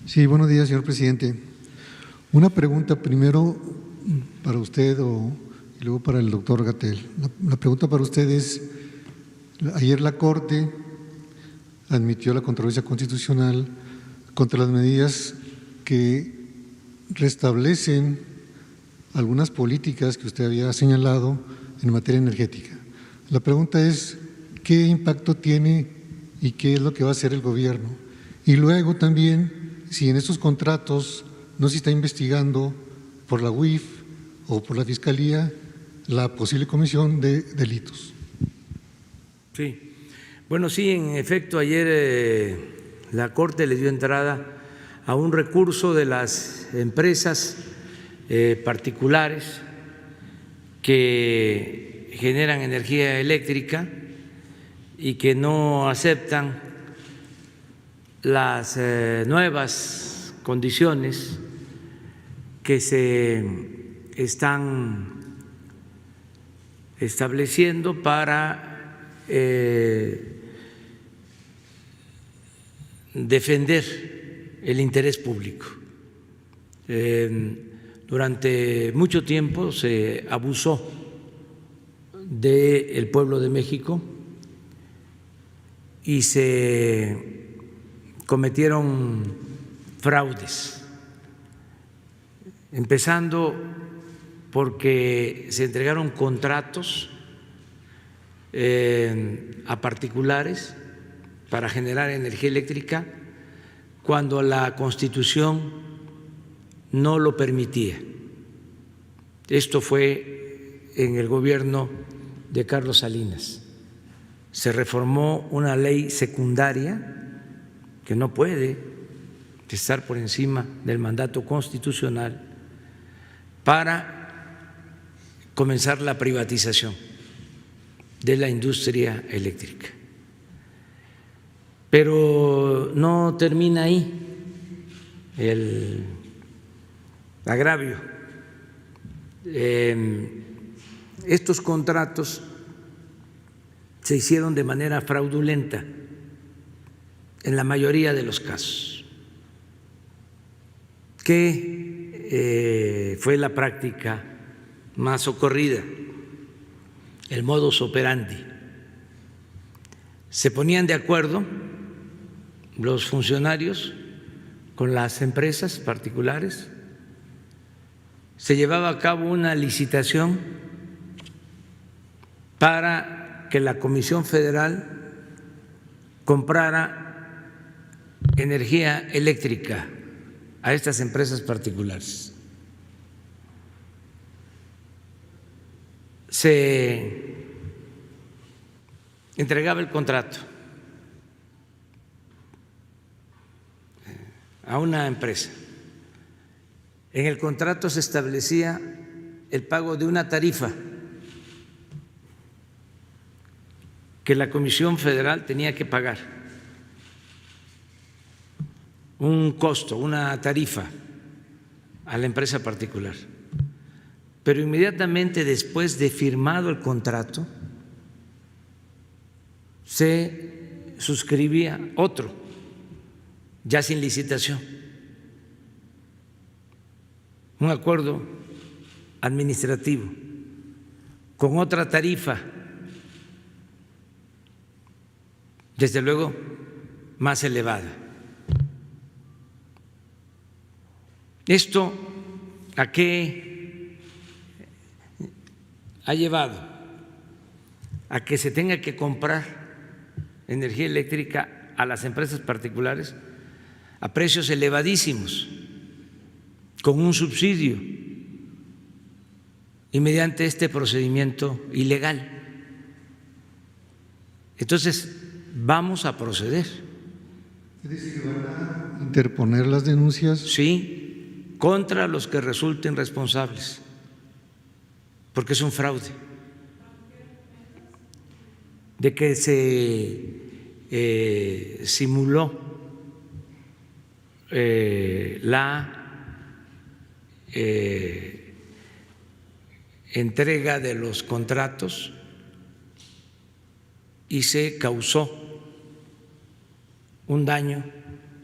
Sí, buenos días, señor presidente. Una pregunta primero para usted y luego para el doctor Gatell. La pregunta para usted es, ayer la Corte admitió la controversia constitucional contra las medidas que restablecen algunas políticas que usted había señalado en materia energética. La pregunta es, ¿qué impacto tiene y qué es lo que va a hacer el gobierno? Y luego también, si en estos contratos no se está investigando por la UIF o por la Fiscalía la posible comisión de delitos. Sí, bueno, sí, en efecto, ayer la Corte le dio entrada a un recurso de las empresas particulares que generan energía eléctrica y que no aceptan las nuevas condiciones que se están estableciendo para defender el interés público. Durante mucho tiempo se abusó del pueblo de México y se cometieron fraudes, empezando porque se entregaron contratos a particulares para generar energía eléctrica cuando la Constitución no lo permitía. Esto fue en el gobierno de Carlos Salinas. Se reformó una ley secundaria que no puede estar por encima del mandato constitucional para comenzar la privatización de la industria eléctrica. Pero no termina ahí el agravio. Estos contratos se hicieron de manera fraudulenta en la mayoría de los casos. ¿Qué fue la práctica más socorrida? El modus operandi. Se ponían de acuerdo los funcionarios con las empresas particulares, se llevaba a cabo una licitación para que la Comisión Federal comprara energía eléctrica a estas empresas particulares. Se entregaba el contrato a una empresa. En el contrato se establecía el pago de una tarifa que la Comisión Federal tenía que pagar, un costo, una tarifa a la empresa particular. Pero inmediatamente después de firmado el contrato, se suscribía otro, ya sin licitación, un acuerdo administrativo con otra tarifa, desde luego más elevada. ¿Esto a qué ha llevado? A que se tenga que comprar energía eléctrica a las empresas particulares a precios elevadísimos, con un subsidio y mediante este procedimiento ilegal. Entonces, vamos a proceder. ¿Es decir, que van a interponer las denuncias? Sí, contra los que resulten responsables, porque es un fraude. De que se simuló la entrega de los contratos y se causó un daño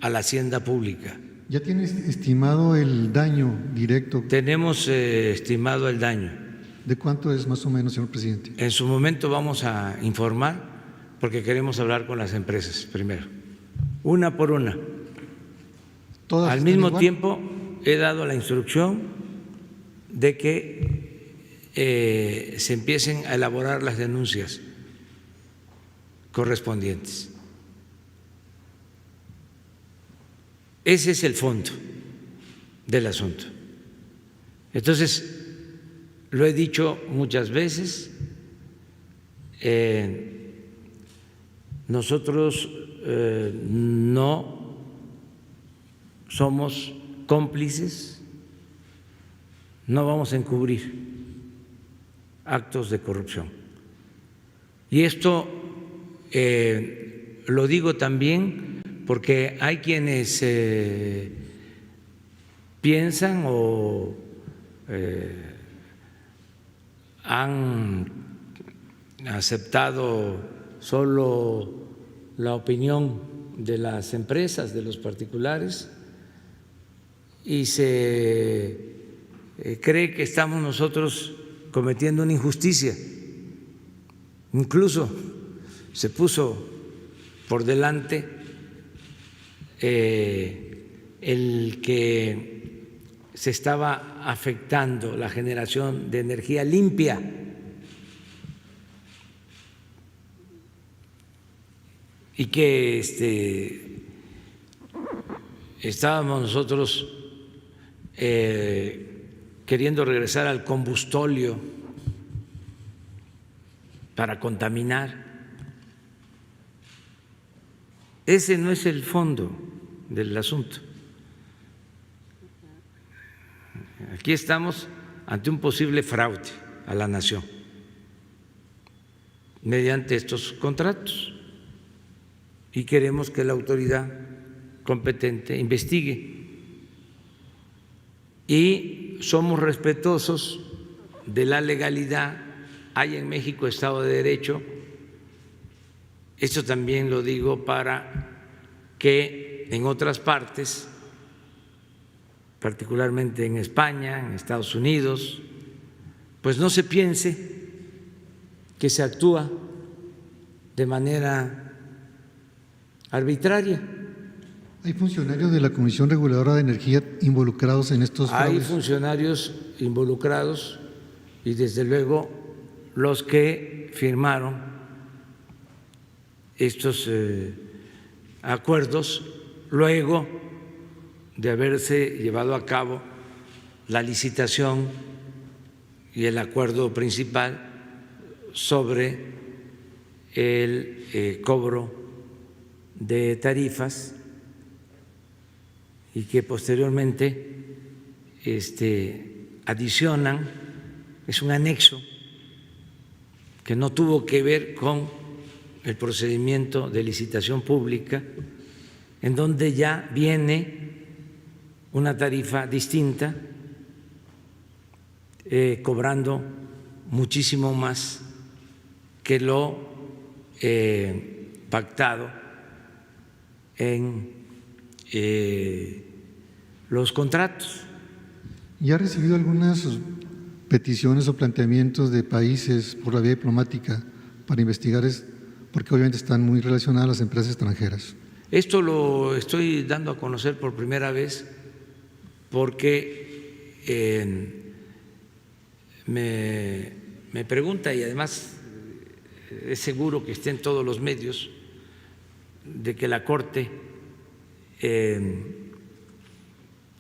a la hacienda pública. ¿Ya tienes estimado el daño directo? Tenemos estimado el daño. ¿De cuánto es más o menos, señor presidente? En su momento vamos a informar porque queremos hablar con las empresas primero, una por una. ¿Todas Al están mismo igual? tiempo he dado la instrucción de que se empiecen a elaborar las denuncias correspondientes. Ese es el fondo del asunto. Entonces, lo he dicho muchas veces, nosotros no somos cómplices, no vamos a encubrir actos de corrupción. Y esto lo digo también porque hay quienes piensan o han aceptado solo la opinión de las empresas, de los particulares, y se cree que estamos nosotros cometiendo una injusticia. Incluso se puso por delante el que se estaba afectando la generación de energía limpia. Y que estábamos nosotros queriendo regresar al combustóleo para contaminar. Ese no es el fondo del asunto. Aquí estamos ante un posible fraude a la nación mediante estos contratos y queremos que la autoridad competente investigue. Y somos respetuosos de la legalidad. Hay en México Estado de Derecho. Esto también lo digo para que en otras partes, particularmente en España, en Estados Unidos, pues no se piense que se actúa de manera arbitraria. ¿Hay funcionarios de la Comisión Reguladora de Energía involucrados en estos fraudes? Hay funcionarios involucrados y desde luego los que firmaron estos acuerdos luego de haberse llevado a cabo la licitación y el acuerdo principal sobre el cobro de tarifas y que posteriormente adicionan, es un anexo que no tuvo que ver con el procedimiento de licitación pública, en donde ya viene una tarifa distinta, cobrando muchísimo más que lo pactado en los contratos. ¿Ya ha recibido algunas peticiones o planteamientos de países por la vía diplomática para investigar, porque obviamente están muy relacionadas las empresas extranjeras? Esto lo estoy dando a conocer por primera vez porque me pregunta, y además es seguro que esté en todos los medios, de que la Corte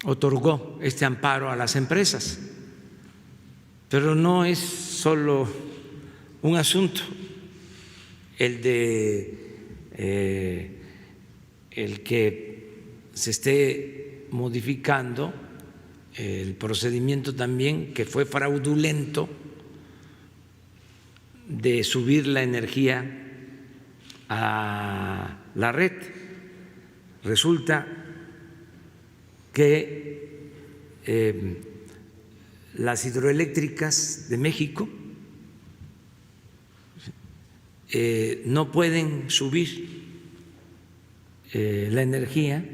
otorgó este amparo a las empresas, pero no es solo un asunto el que se esté modificando el procedimiento también, que fue fraudulento, de subir la energía a la red. Resulta que las hidroeléctricas de México no pueden subir la energía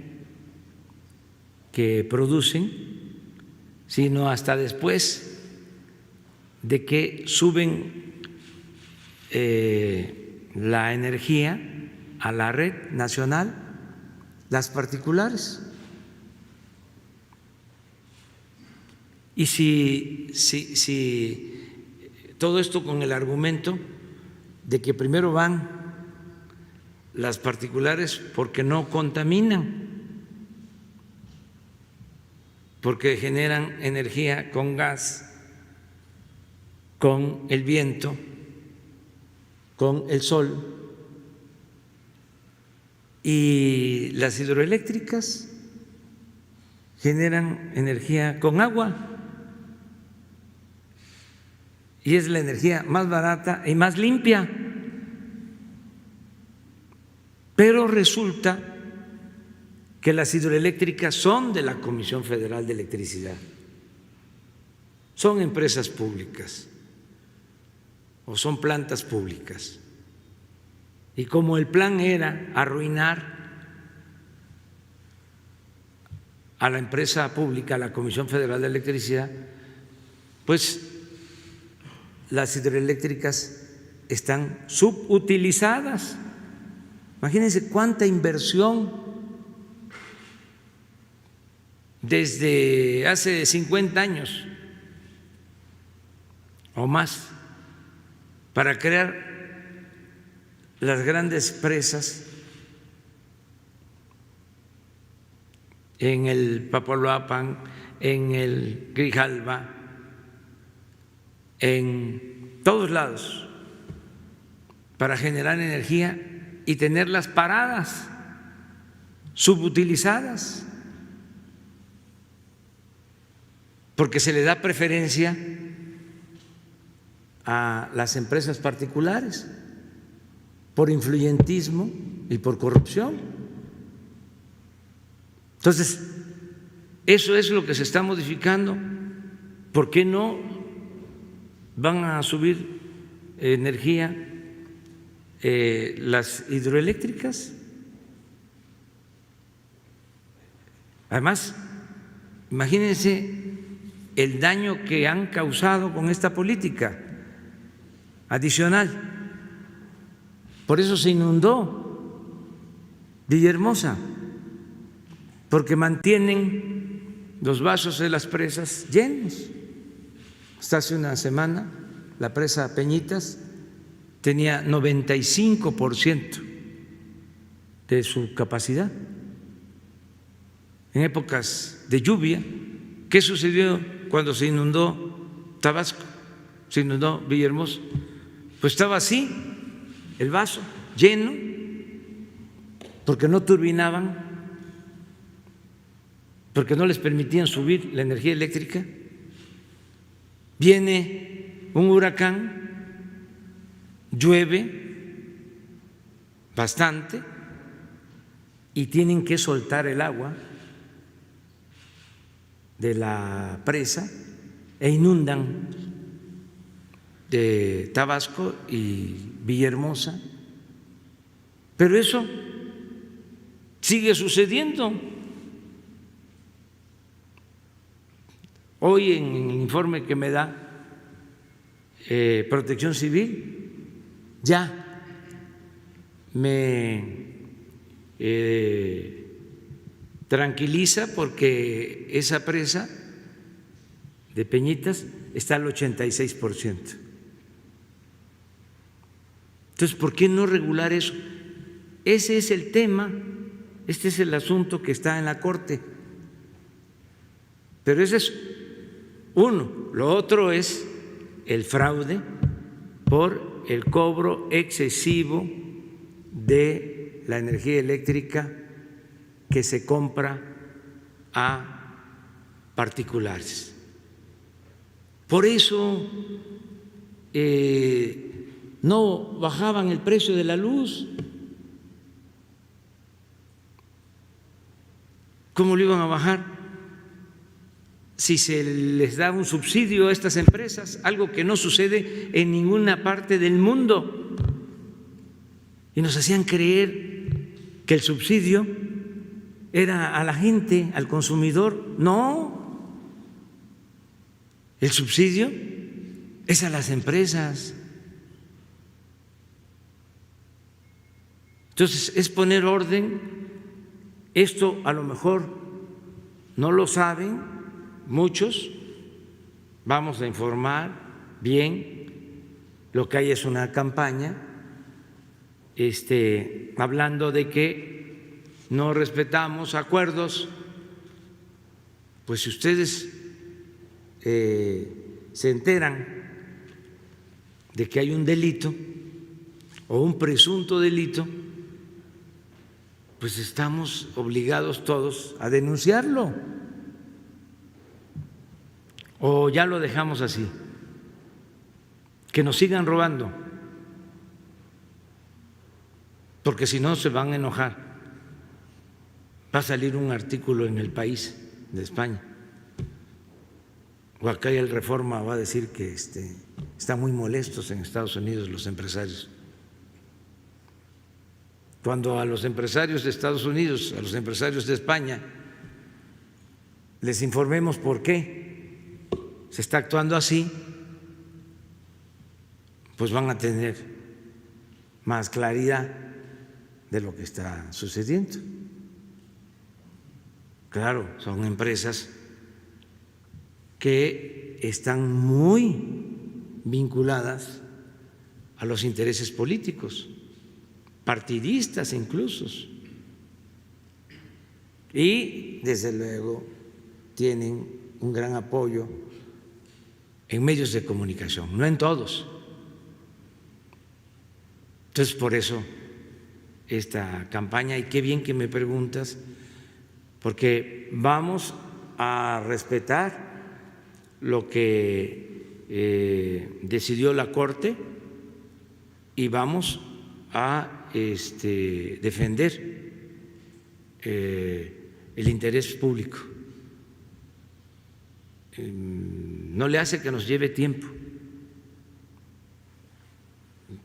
que producen, sino hasta después de que suben la energía a la red nacional, las particulares. Y si todo esto con el argumento de que primero van las particulares porque no contaminan, porque generan energía con gas, con el viento, con el sol, y las hidroeléctricas generan energía con agua, y es la energía más barata y más limpia. Pero resulta que las hidroeléctricas son de la Comisión Federal de Electricidad, son empresas públicas o son plantas públicas. Y como el plan era arruinar a la empresa pública, a la Comisión Federal de Electricidad, pues las hidroeléctricas están subutilizadas. Imagínense cuánta inversión desde hace 50 años o más para crear las grandes presas en el Papaloapan, en el Grijalva, en todos lados, para generar energía y tenerlas paradas, subutilizadas, porque se le da preferencia a las empresas particulares por influyentismo y por corrupción. Entonces, eso es lo que se está modificando. ¿Por qué no van a subir energía las hidroeléctricas? Además, imagínense el daño que han causado con esta política adicional. Por eso se inundó Villahermosa, porque mantienen los vasos de las presas llenos. Hasta hace una semana la presa Peñitas tenía 95% de su capacidad. En épocas de lluvia, ¿qué sucedió cuando se inundó Tabasco, se inundó Villahermosa? Pues estaba así, el vaso lleno, porque no turbinaban, porque no les permitían subir la energía eléctrica. Viene un huracán, llueve bastante y tienen que soltar el agua de la presa e inundan de Tabasco y Villahermosa. Pero eso sigue sucediendo. Hoy en el informe que me da Protección Civil ya me tranquiliza, porque esa presa de Peñitas está al 86%. Entonces, ¿por qué no regular eso? Ese es el tema, este es el asunto que está en la Corte. Pero ese es uno. Lo otro es el fraude por el cobro excesivo de la energía eléctrica que se compra a particulares. Por eso no bajaban el precio de la luz. ¿Cómo lo iban a bajar si se les da un subsidio a estas empresas? Algo que no sucede en ninguna parte del mundo. Y nos hacían creer que el subsidio era a la gente, al consumidor. No, el subsidio es a las empresas. Entonces, es poner orden. Esto a lo mejor no lo saben muchos. Vamos a informar bien. Lo que hay es una campaña hablando de que no respetamos acuerdos. Pues si ustedes se enteran de que hay un delito o un presunto delito, pues estamos obligados todos a denunciarlo. ¿O ya lo dejamos así? Que nos sigan robando, porque si no se van a enojar. Va a salir un artículo en El País de España, o acá el Reforma va a decir que están muy molestos en Estados Unidos los empresarios. Cuando a los empresarios de Estados Unidos, a los empresarios de España, les informemos por qué se está actuando así, pues van a tener más claridad de lo que está sucediendo. Claro, son empresas que están muy vinculadas a los intereses políticos, partidistas incluso, y desde luego tienen un gran apoyo en medios de comunicación, no en todos. Entonces, por eso esta campaña, y qué bien que me preguntas, porque vamos a respetar lo que decidió la Corte y vamos a defender el interés público. No le hace que nos lleve tiempo,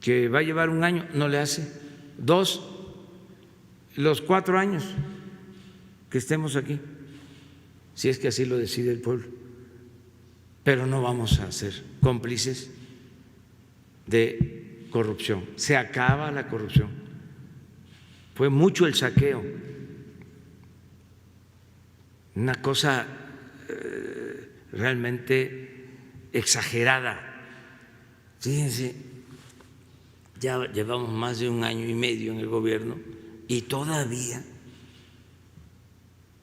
que va a llevar un año, no le hace, 2, los 4 años que estemos aquí, si es que así lo decide el pueblo, pero no vamos a ser cómplices de corrupción. Se acaba la corrupción. Fue mucho el saqueo, una cosa realmente exagerada. Fíjense, ya llevamos más de 1 año y medio en el gobierno y todavía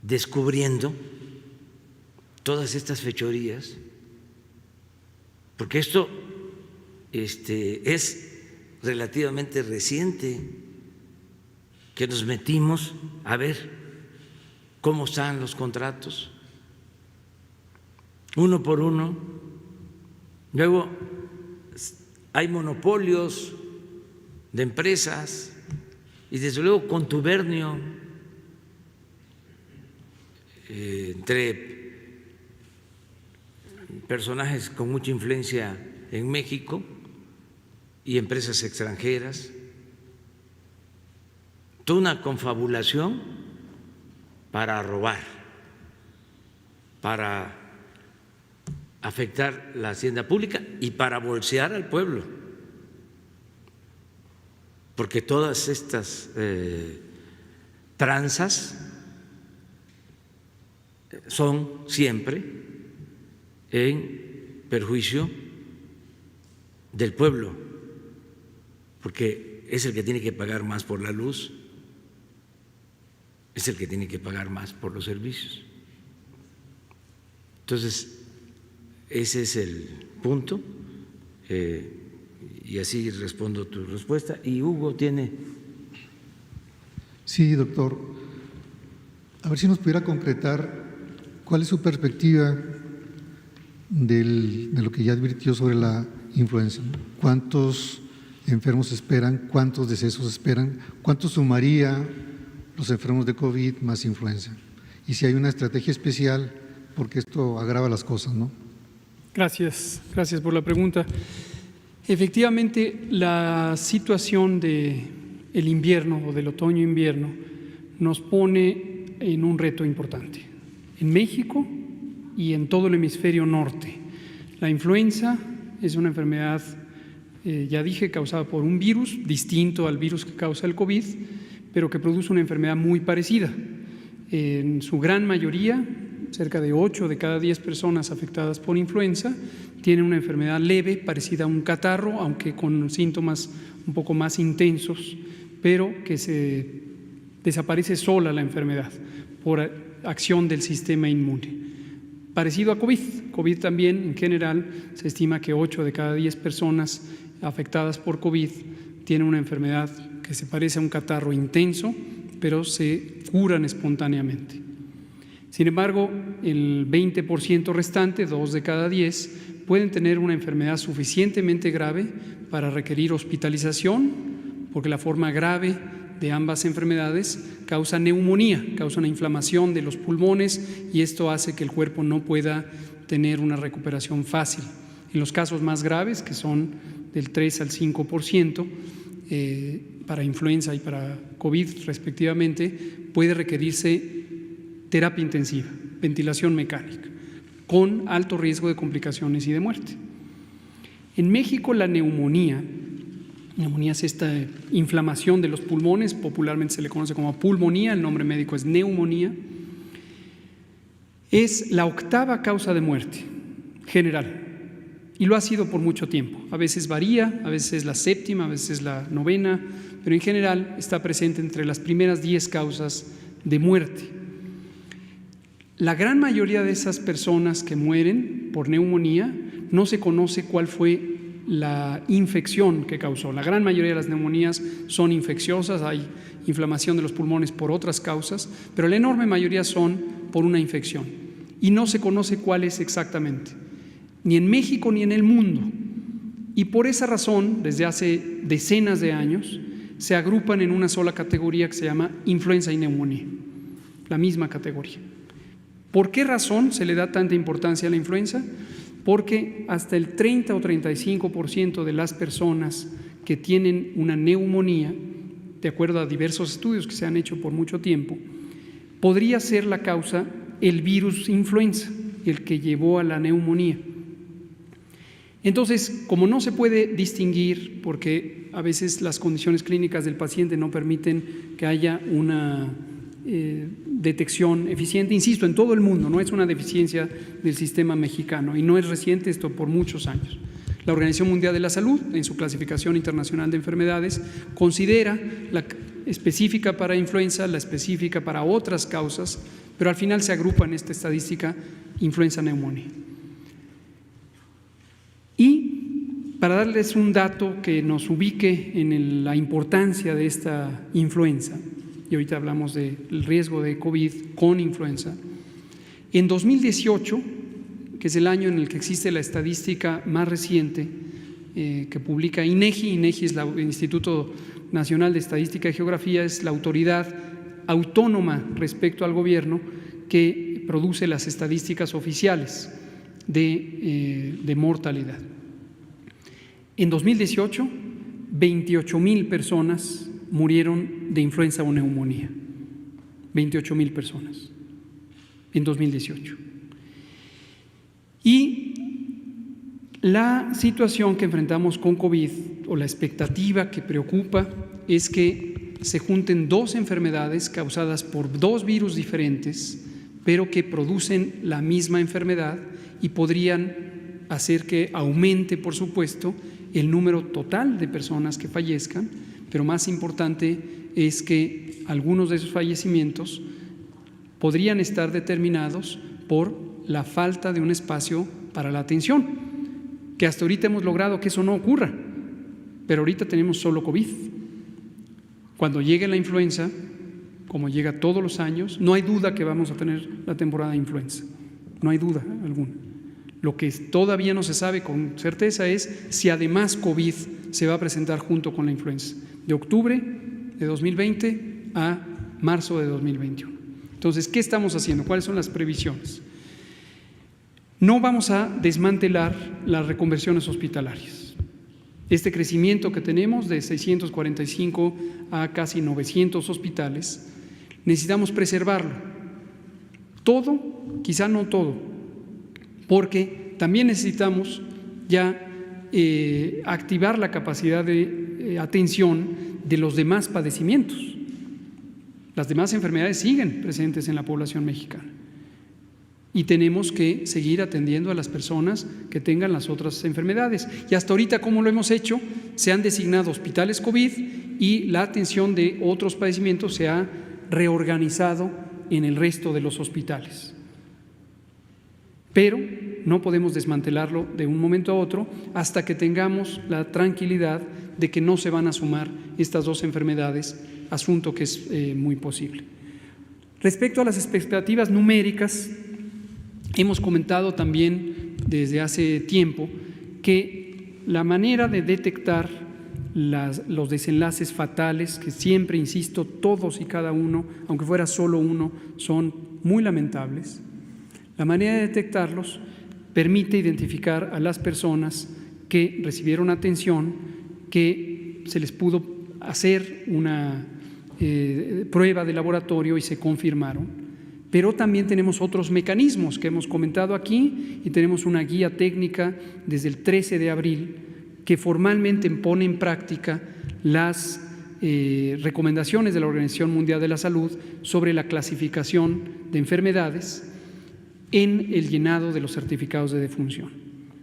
descubriendo todas estas fechorías, porque esto es relativamente reciente, que nos metimos a ver cómo están los contratos, uno por uno. Luego hay monopolios de empresas y desde luego contubernio entre personajes con mucha influencia en México y empresas extranjeras, toda una confabulación para robar, para afectar la hacienda pública y para bolsear al pueblo, porque todas estas tranzas son siempre en perjuicio del pueblo, porque es el que tiene que pagar más por la luz, es el que tiene que pagar más por los servicios. Entonces, ese es el punto, y así respondo tu respuesta. Y Hugo tiene… Sí, doctor. A ver si nos pudiera concretar cuál es su perspectiva de lo que ya advirtió sobre la influenza. ¿Cuántos enfermos esperan? ¿Cuántos decesos esperan? ¿Cuánto sumaría los enfermos de COVID más influenza? Y si hay una estrategia especial, porque esto agrava las cosas, ¿no? Gracias por la pregunta. Efectivamente, la situación del invierno o del otoño-invierno nos pone en un reto importante. En México y en todo el hemisferio norte, la influenza es una enfermedad, ya dije, causada por un virus distinto al virus que causa el COVID, pero que produce una enfermedad muy parecida. En su gran mayoría, cerca de 8 de cada 10 personas afectadas por influenza tienen una enfermedad leve, parecida a un catarro, aunque con síntomas un poco más intensos, pero que se desaparece sola la enfermedad por acción del sistema inmune. Parecido a COVID. COVID también, en general, se estima que 8 de cada 10 personas afectadas por COVID tienen una enfermedad que se parece a un catarro intenso, pero se curan espontáneamente. Sin embargo, el 20% restante, 2 de cada 10, pueden tener una enfermedad suficientemente grave para requerir hospitalización, porque la forma grave de ambas enfermedades causa neumonía, causa una inflamación de los pulmones y esto hace que el cuerpo no pueda tener una recuperación fácil. En los casos más graves, que son del 3 al 5%, para influenza y para COVID respectivamente, puede requerirse terapia intensiva, ventilación mecánica, con alto riesgo de complicaciones y de muerte. En México, la neumonía es esta inflamación de los pulmones, popularmente se le conoce como pulmonía, el nombre médico es neumonía, es la 8ª causa de muerte general y lo ha sido por mucho tiempo. A veces varía, a veces es la 7ª, a veces es la 9ª, pero en general está presente entre las primeras 10 causas de muerte. La gran mayoría de esas personas que mueren por neumonía no se conoce cuál fue la infección que causó. La gran mayoría de las neumonías son infecciosas, hay inflamación de los pulmones por otras causas, pero la enorme mayoría son por una infección y no se conoce cuál es exactamente, ni en México ni en el mundo. Y por esa razón, desde hace decenas de años, se agrupan en una sola categoría que se llama influenza y neumonía, la misma categoría. ¿Por qué razón se le da tanta importancia a la influenza? Porque hasta el 30 o 35% de las personas que tienen una neumonía, de acuerdo a diversos estudios que se han hecho por mucho tiempo, podría ser la causa el virus influenza, el que llevó a la neumonía. Entonces, como no se puede distinguir, porque a veces las condiciones clínicas del paciente no permiten que haya una detección eficiente, insisto, en todo el mundo, no es una deficiencia del sistema mexicano y no es reciente, esto por muchos años. La Organización Mundial de la Salud, en su clasificación internacional de enfermedades, considera la específica para influenza, la específica para otras causas, pero al final se agrupa en esta estadística influenza-neumonía. Y para darles un dato que nos ubique en la importancia de esta influenza, y ahorita hablamos del riesgo de COVID con influenza, en 2018, que es el año en el que existe la estadística más reciente que publica INEGI. INEGI es el Instituto Nacional de Estadística y Geografía, es la autoridad autónoma respecto al gobierno que produce las estadísticas oficiales de mortalidad. En 2018, 28,000 personas murieron de influenza o neumonía, 28,000 personas en 2018. Y la situación que enfrentamos con COVID, o la expectativa que preocupa, es que se junten 2 enfermedades causadas por 2 virus diferentes, pero que producen la misma enfermedad y podrían hacer que aumente, por supuesto, el número total de personas que fallezcan, pero más importante es que algunos de esos fallecimientos podrían estar determinados por la falta de un espacio para la atención, que hasta ahorita hemos logrado que eso no ocurra, pero ahorita tenemos solo COVID. Cuando llegue la influenza, como llega todos los años, no hay duda que vamos a tener la temporada de influenza, no hay duda alguna. Lo que todavía no se sabe con certeza es si además COVID se va a presentar junto con la influenza, de octubre de 2020 a marzo de 2021. Entonces, ¿qué estamos haciendo? ¿Cuáles son las previsiones? No vamos a desmantelar las reconversiones hospitalarias. Este crecimiento que tenemos de 645 a casi 900 hospitales, necesitamos preservarlo. Todo, quizá no todo, porque también necesitamos ya activar la capacidad de atención de los demás padecimientos. Las demás enfermedades siguen presentes en la población mexicana y tenemos que seguir atendiendo a las personas que tengan las otras enfermedades. Y hasta ahorita, ¿cómo lo hemos hecho? Se han designado hospitales COVID y la atención de otros padecimientos se ha reorganizado en el resto de los hospitales. Pero no podemos desmantelarlo de un momento a otro hasta que tengamos la tranquilidad de que no se van a sumar estas dos enfermedades, asunto que es muy posible. Respecto a las expectativas numéricas, hemos comentado también desde hace tiempo que la manera de detectar los desenlaces fatales, que siempre, insisto, todos y cada uno, aunque fuera solo uno, son muy lamentables, la manera de detectarlos permite identificar a las personas que recibieron atención, que se les pudo hacer una prueba de laboratorio y se confirmaron. Pero también tenemos otros mecanismos que hemos comentado aquí y tenemos una guía técnica desde el 13 de abril que formalmente pone en práctica las recomendaciones de la Organización Mundial de la Salud sobre la clasificación de enfermedades en el llenado de los certificados de defunción.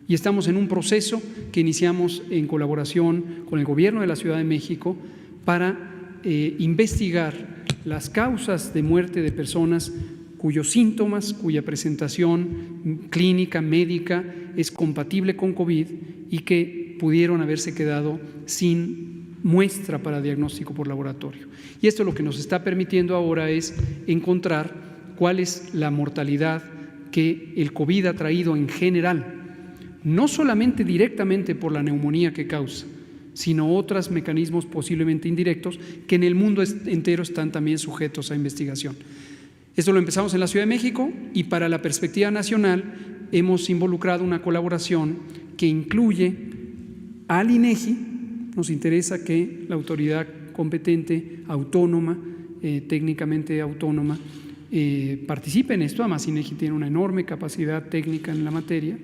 Y estamos en un proceso que iniciamos en colaboración con el Gobierno de la Ciudad de México para investigar las causas de muerte de personas cuyos síntomas, cuya presentación clínica, médica es compatible con COVID y que pudieron haberse quedado sin muestra para diagnóstico por laboratorio. Y esto lo que nos está permitiendo ahora es encontrar cuál es la mortalidad que el COVID ha traído en general, no solamente directamente por la neumonía que causa, sino otros mecanismos posiblemente indirectos que en el mundo entero están también sujetos a investigación. Esto lo empezamos en la Ciudad de México y para la perspectiva nacional hemos involucrado una colaboración que incluye al INEGI. Nos interesa que la autoridad competente, autónoma, técnicamente autónoma, participe en esto. Además, INEGI tiene una enorme capacidad técnica en la materia.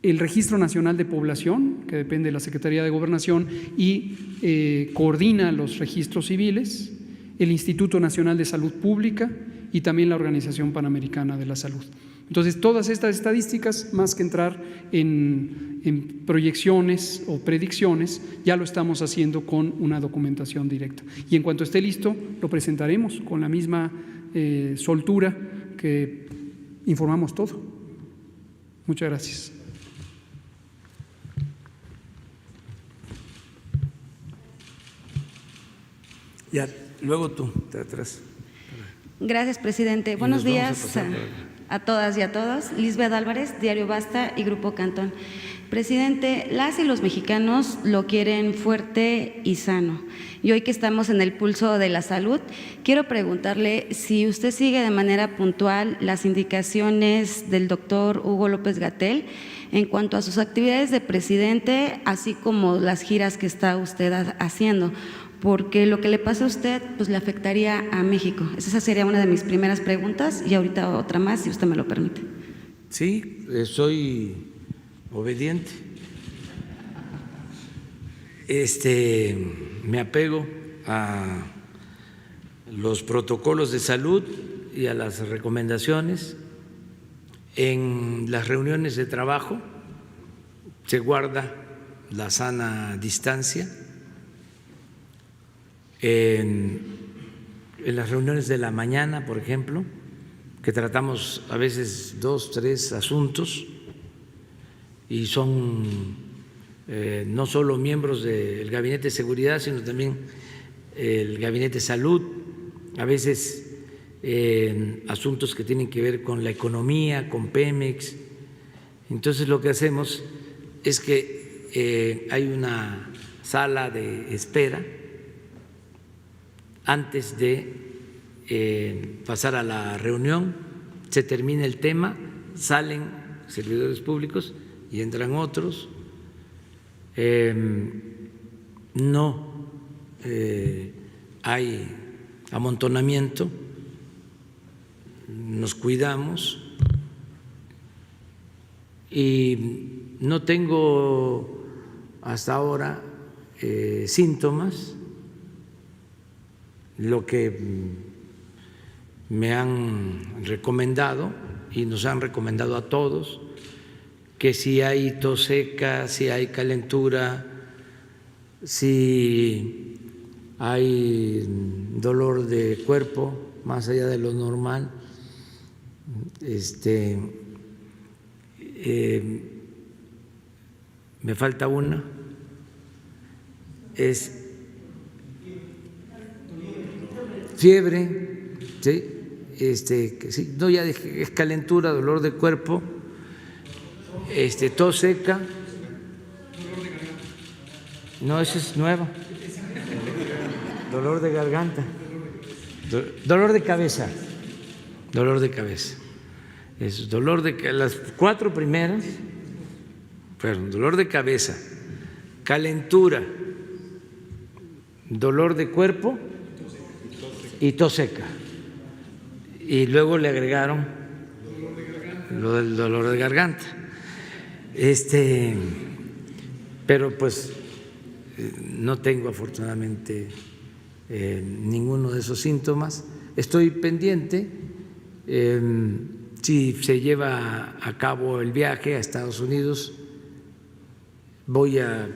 El Registro Nacional de Población, que depende de la Secretaría de Gobernación y coordina los registros civiles, el Instituto Nacional de Salud Pública y también la Organización Panamericana de la Salud. Entonces, todas estas estadísticas, más que entrar en proyecciones o predicciones, ya lo estamos haciendo con una documentación directa. Y en cuanto esté listo, lo presentaremos con la misma soltura que informamos todo. Muchas gracias. Ya, luego tú, de atrás. Gracias, presidente. Buenos días a todas y a todos. Lisbeth Álvarez, Diario Basta y Grupo Cantón. Presidente, las y los mexicanos lo quieren fuerte y sano. Y hoy que estamos en el pulso de la salud, quiero preguntarle si usted sigue de manera puntual las indicaciones del doctor Hugo López-Gatell en cuanto a sus actividades de presidente, así como las giras que está usted haciendo, porque lo que le pasa a usted pues le afectaría a México. Esa sería una de mis primeras preguntas y ahorita otra más, si usted me lo permite. Sí, soy obediente. Me apego a los protocolos de salud y a las recomendaciones. En las reuniones de trabajo se guarda la sana distancia. En las reuniones de la mañana, por ejemplo, que tratamos a veces 2, 3 asuntos y son no solo miembros del Gabinete de Seguridad, sino también el Gabinete de Salud, a veces asuntos que tienen que ver con la economía, con Pemex. Entonces lo que hacemos es que hay una sala de espera antes de pasar a la reunión, se termina el tema, salen servidores públicos y entran otros. No hay amontonamiento, nos cuidamos y no tengo hasta ahora síntomas. Lo que me han recomendado y nos han recomendado a todos, que si hay tos seca, si hay calentura, si hay dolor de cuerpo más allá de lo normal, me falta una, es fiebre, ¿sí? Sí, no, ya dije, es calentura, dolor de cuerpo, tos seca. No, esa es nueva. Dolor de garganta. Dolor de cabeza. Dolor de cabeza. Es dolor de las 4 primeras fueron dolor de cabeza, calentura, dolor de cuerpo y tos seca. Y luego le agregaron lo del dolor de garganta. Pero pues no tengo afortunadamente ninguno de esos síntomas. Estoy pendiente. Si se lleva a cabo el viaje a Estados Unidos, voy a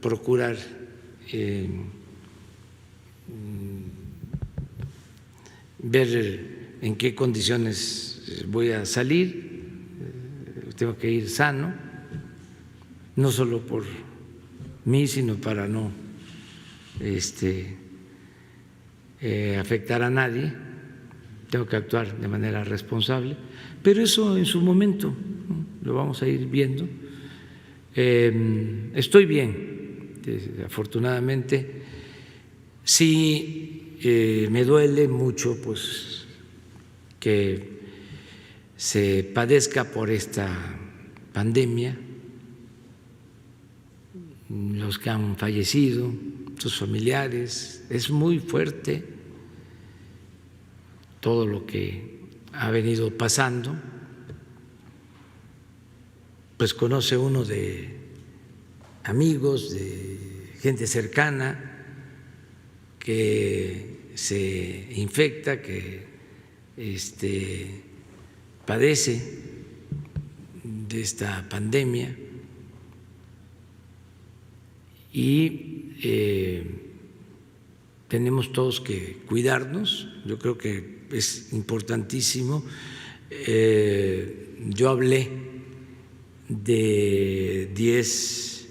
procurar ver en qué condiciones voy a salir. Tengo que ir sano, no solo por mí, sino para no afectar a nadie. Tengo que actuar de manera responsable, pero eso en su momento, ¿no?, lo vamos a ir viendo. Estoy bien, afortunadamente. Sí, me duele mucho pues que se padezca por esta pandemia, los que han fallecido, sus familiares. Es muy fuerte todo lo que ha venido pasando. Pues conoce uno de amigos, de gente cercana que se infecta, que padece de esta pandemia, y tenemos todos que cuidarnos. Yo creo que es importantísimo. Yo hablé de 10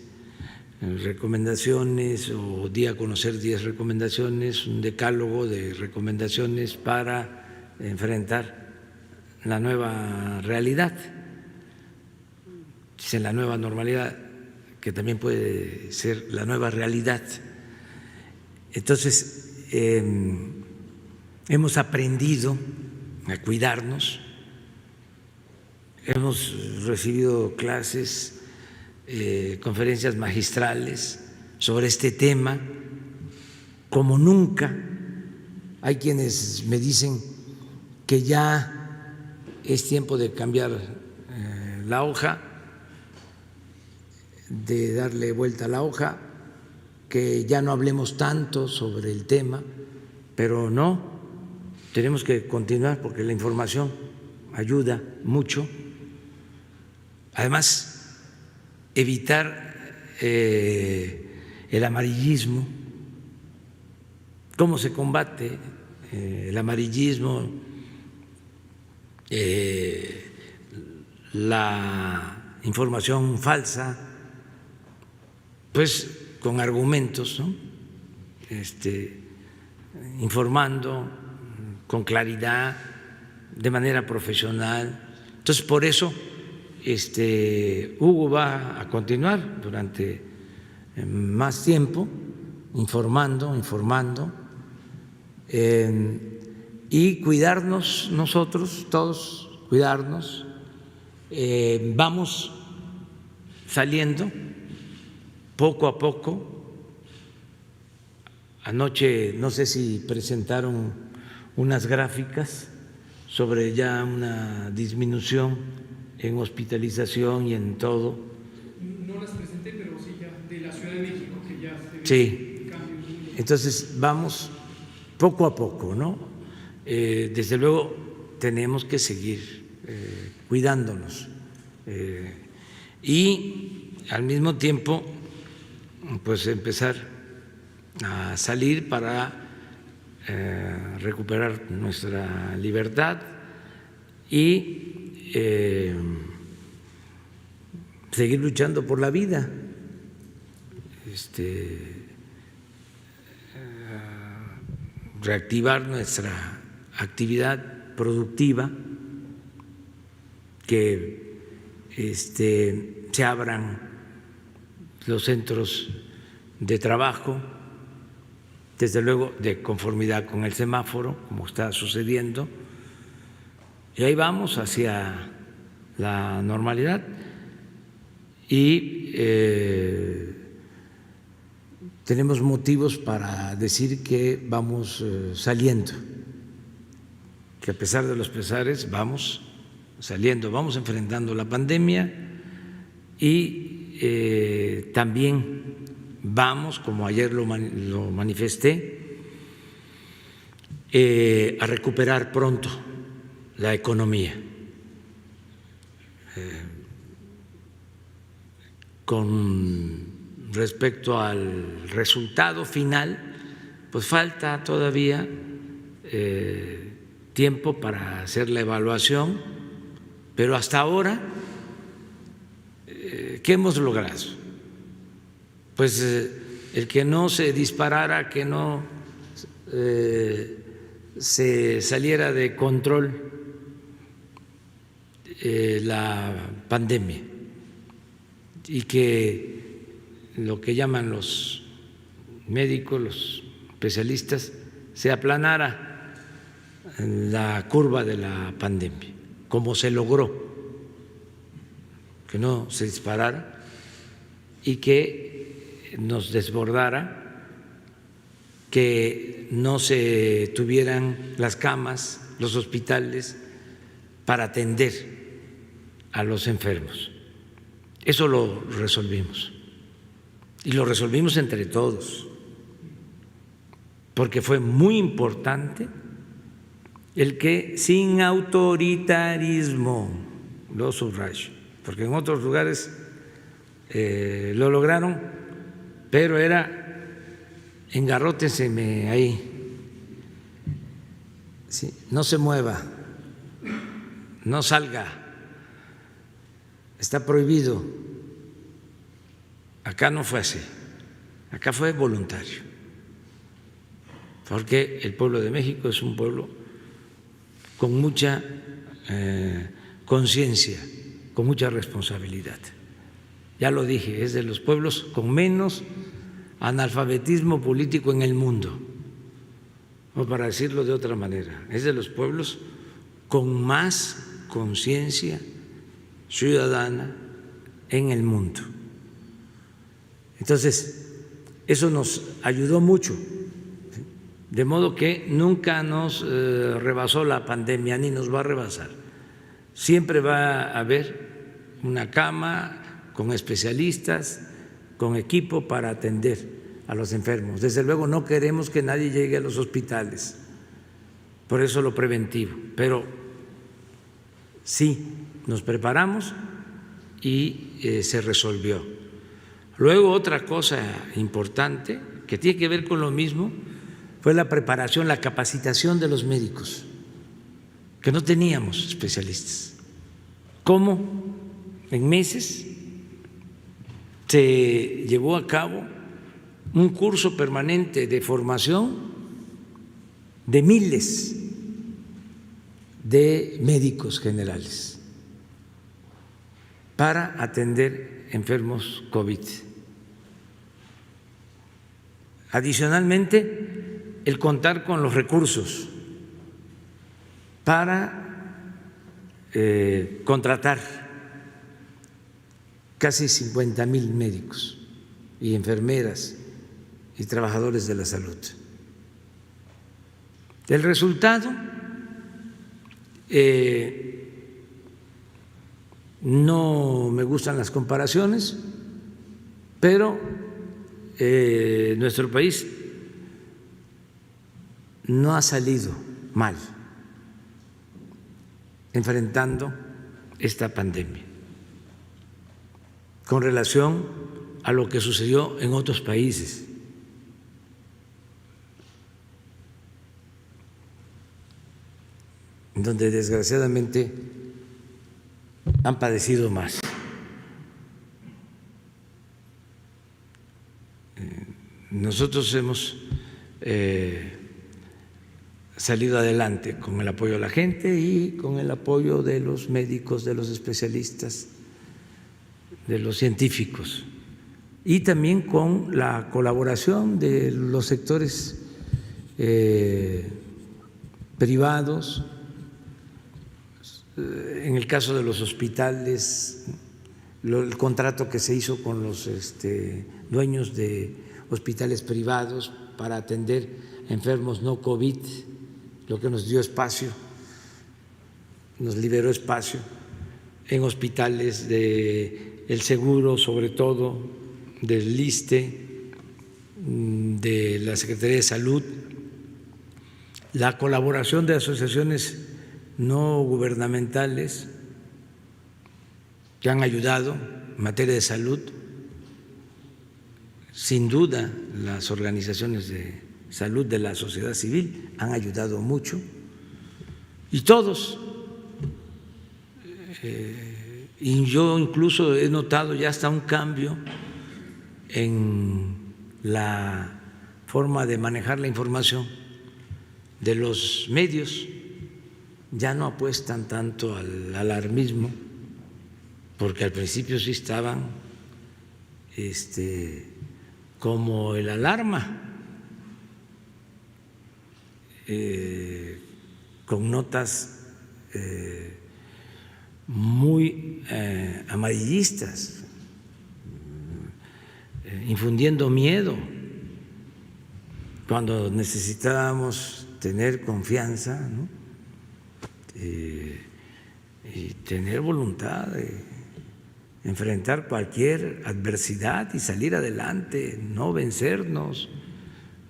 recomendaciones, o di a conocer 10 recomendaciones, un decálogo de recomendaciones para enfrentar la nueva realidad, la nueva normalidad, que también puede ser la nueva realidad. Entonces, hemos aprendido a cuidarnos, hemos recibido clases, conferencias magistrales sobre este tema como nunca. Hay quienes me dicen que ya es tiempo de cambiar la hoja, de darle vuelta a la hoja, que ya no hablemos tanto sobre el tema, pero no, tenemos que continuar porque la información ayuda mucho. Además, evitar el amarillismo. ¿Cómo se combate el amarillismo? La información falsa, pues con argumentos, ¿no? Informando con claridad, de manera profesional. Entonces, por eso Hugo va a continuar durante más tiempo informando y cuidarnos nosotros, todos cuidarnos. Vamos saliendo poco a poco. Anoche no sé si presentaron unas gráficas sobre ya una disminución en hospitalización y en todo. No las presenté, pero sí ya de la Ciudad de México, que ya se Sí. cambios. Entonces vamos poco a poco, ¿no? Desde luego tenemos que seguir cuidándonos y al mismo tiempo pues empezar a salir para recuperar nuestra libertad y seguir luchando por la vida. Reactivar nuestra actividad productiva, que se abran los centros de trabajo, desde luego de conformidad con el semáforo, como está sucediendo, y ahí vamos hacia la normalidad y tenemos motivos para decir que vamos saliendo, que a pesar de los pesares vamos saliendo, vamos enfrentando la pandemia y también vamos, como ayer lo manifesté, a recuperar pronto la economía. Con respecto al resultado final, pues falta todavía tiempo para hacer la evaluación, pero hasta ahora, ¿qué hemos logrado? Pues el que no se disparara, que no se saliera de control la pandemia y que lo que llaman los médicos, los especialistas, se aplanara la curva de la pandemia, como se logró, que no se disparara y que nos desbordara, que no se tuvieran las camas, los hospitales para atender a los enfermos. Eso lo resolvimos. Y lo resolvimos entre todos, porque fue muy importante el que sin autoritarismo, lo subrayo, porque en otros lugares lo lograron, pero era engarróteseme ahí, ¿sí? No se mueva, no salga, está prohibido. Acá no fue así, acá fue voluntario, porque el pueblo de México es un pueblo con mucha conciencia, con mucha responsabilidad. Ya lo dije, es de los pueblos con menos analfabetismo político en el mundo, o para decirlo de otra manera, es de los pueblos con más conciencia ciudadana en el mundo. Entonces, eso nos ayudó mucho, de modo que nunca nos rebasó la pandemia ni nos va a rebasar. Siempre va a haber una cama con especialistas, con equipo para atender a los enfermos. Desde luego no queremos que nadie llegue a los hospitales, por eso lo preventivo, pero sí nos preparamos y se resolvió. Luego otra cosa importante que tiene que ver con lo mismo fue la preparación, la capacitación de los médicos, que no teníamos especialistas. ¿Cómo? En meses se llevó a cabo un curso permanente de formación de miles de médicos generales para atender enfermos COVID. Adicionalmente, el contar con los recursos para contratar casi 50,000 médicos y enfermeras y trabajadores de la salud. El resultado No me gustan las comparaciones, pero nuestro país no ha salido mal enfrentando esta pandemia con relación a lo que sucedió en otros países. Donde desgraciadamente han padecido más. Nosotros hemos salido adelante con el apoyo de la gente y con el apoyo de los médicos, de los especialistas, de los científicos, y también con la colaboración de los sectores privados. En el caso de los hospitales, el contrato que se hizo con los dueños de hospitales privados para atender enfermos no COVID, lo que nos dio espacio, nos liberó espacio en hospitales del seguro, sobre todo del ISSSTE, de la Secretaría de Salud, la colaboración de asociaciones no gubernamentales que han ayudado en materia de salud. Sin duda, las organizaciones de salud de la sociedad civil han ayudado mucho, y todos. Y yo incluso he notado ya hasta un cambio en la forma de manejar la información de los medios. Ya no apuestan tanto al alarmismo, porque al principio sí estaban como el alarma, con notas muy amarillistas, infundiendo miedo, cuando necesitábamos tener confianza, ¿no? Y tener voluntad de enfrentar cualquier adversidad y salir adelante, no vencernos.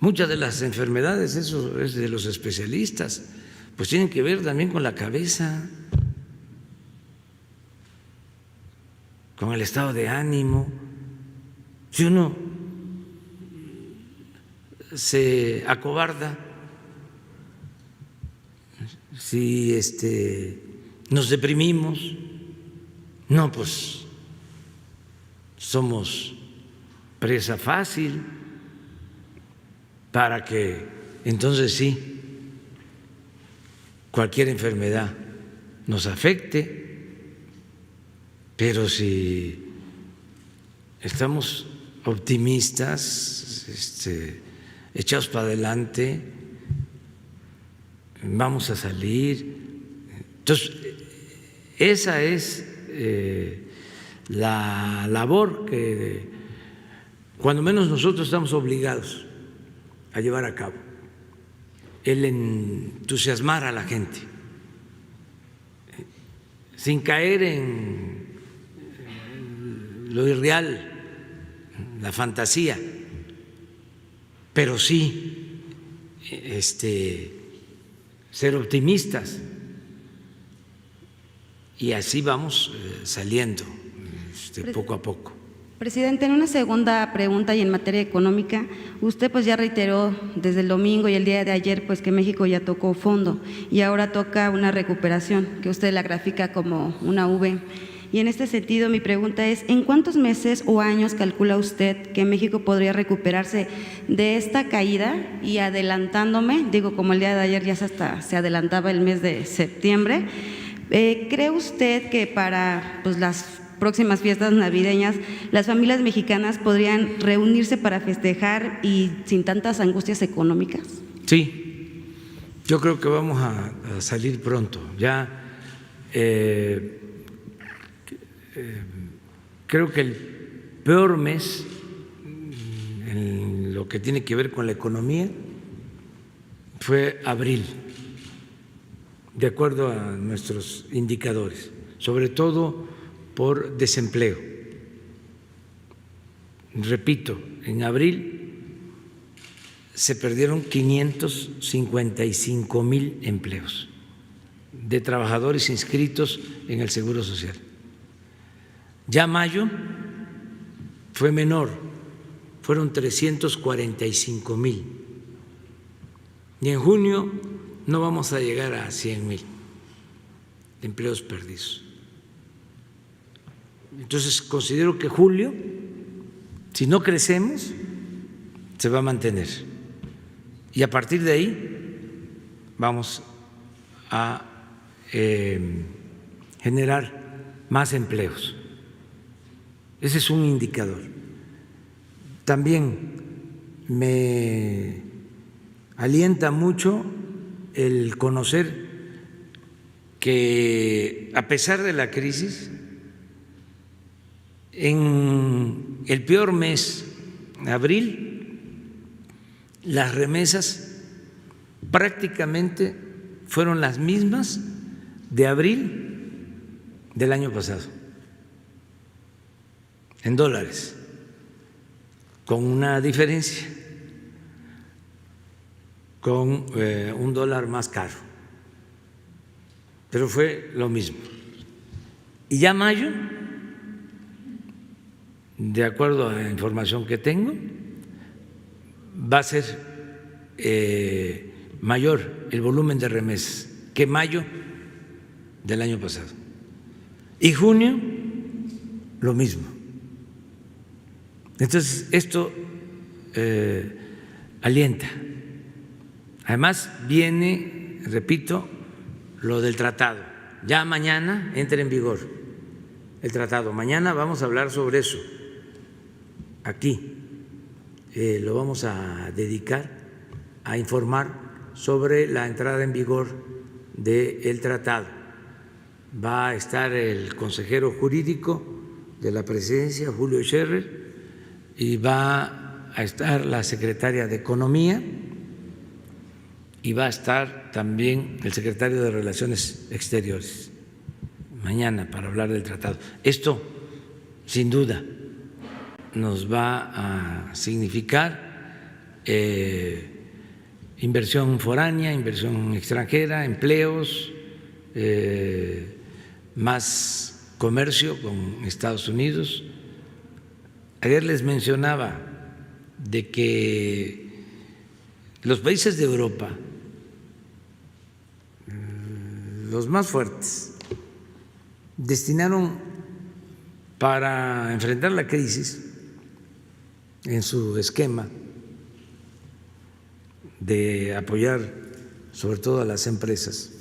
Muchas de las enfermedades, eso es de los especialistas, pues tienen que ver también con la cabeza, con el estado de ánimo. Si uno se acobarda, si nos deprimimos, no, pues somos presa fácil para que entonces sí cualquier enfermedad nos afecte. Pero si estamos optimistas, echados para adelante, vamos a salir. Entonces, esa es la labor que cuando menos nosotros estamos obligados a llevar a cabo, el entusiasmar a la gente, sin caer en lo irreal, la fantasía, pero sí ser optimistas, y así vamos saliendo poco a poco. Presidente, en una segunda pregunta y en materia económica, usted pues ya reiteró desde el domingo y el día de ayer pues que México ya tocó fondo y ahora toca una recuperación, que usted la grafica como una V. Y en este sentido mi pregunta es, ¿en cuántos meses o años calcula usted que México podría recuperarse de esta caída? Y adelantándome, digo, como el día de ayer ya hasta se adelantaba el mes de septiembre, ¿cree usted que para pues, las próximas fiestas navideñas las familias mexicanas podrían reunirse para festejar y sin tantas angustias económicas? Sí, yo creo que vamos a salir pronto. Ya creo que el peor mes en lo que tiene que ver con la economía fue abril. de acuerdo a nuestros indicadores, sobre todo por desempleo. Repito, en abril se perdieron 555,000 empleos de trabajadores inscritos en el Seguro Social. Ya mayo fue menor, fueron 345,000. Y en junio no vamos a llegar a 100,000 empleos perdidos. Entonces considero que julio, si no crecemos, se va a mantener. Y a partir de ahí vamos a generar más empleos. Ese es un indicador. También me alienta mucho el conocer que a pesar de la crisis, en el peor mes, abril, las remesas prácticamente fueron las mismas de abril del año pasado, en dólares, con una diferencia, con un dólar más caro, pero fue lo mismo. Y ya mayo, de acuerdo a la información que tengo, va a ser mayor el volumen de remesas que mayo del año pasado. Y junio, lo mismo. Entonces, esto alienta. Además, viene, repito, lo del tratado. Ya mañana entra en vigor el tratado. Mañana vamos a hablar sobre eso aquí. Lo vamos a dedicar a informar sobre la entrada en vigor del tratado. Va a estar el consejero jurídico de la Presidencia, Julio Scherer, y va a estar la secretaria de Economía y va a estar también el secretario de Relaciones Exteriores mañana para hablar del tratado. Esto, sin duda, nos va a significar inversión foránea, inversión extranjera, empleos, más comercio con Estados Unidos. Ayer les mencionaba de que los países de Europa, los más fuertes, destinaron para enfrentar la crisis en su esquema de apoyar sobre todo a las empresas,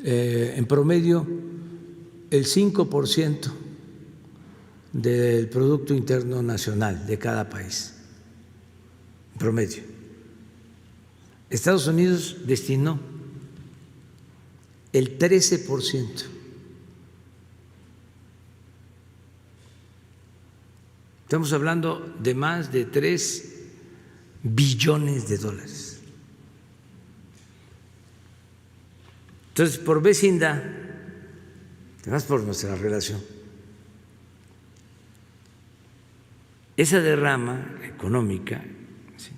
en promedio el 5% del Producto Interno Nacional de cada país, en promedio. Estados Unidos destinó el 13%. Estamos hablando de más de 3 billones de dólares. Entonces, por vecindad, además por nuestra relación, esa derrama económica, ¿sí?,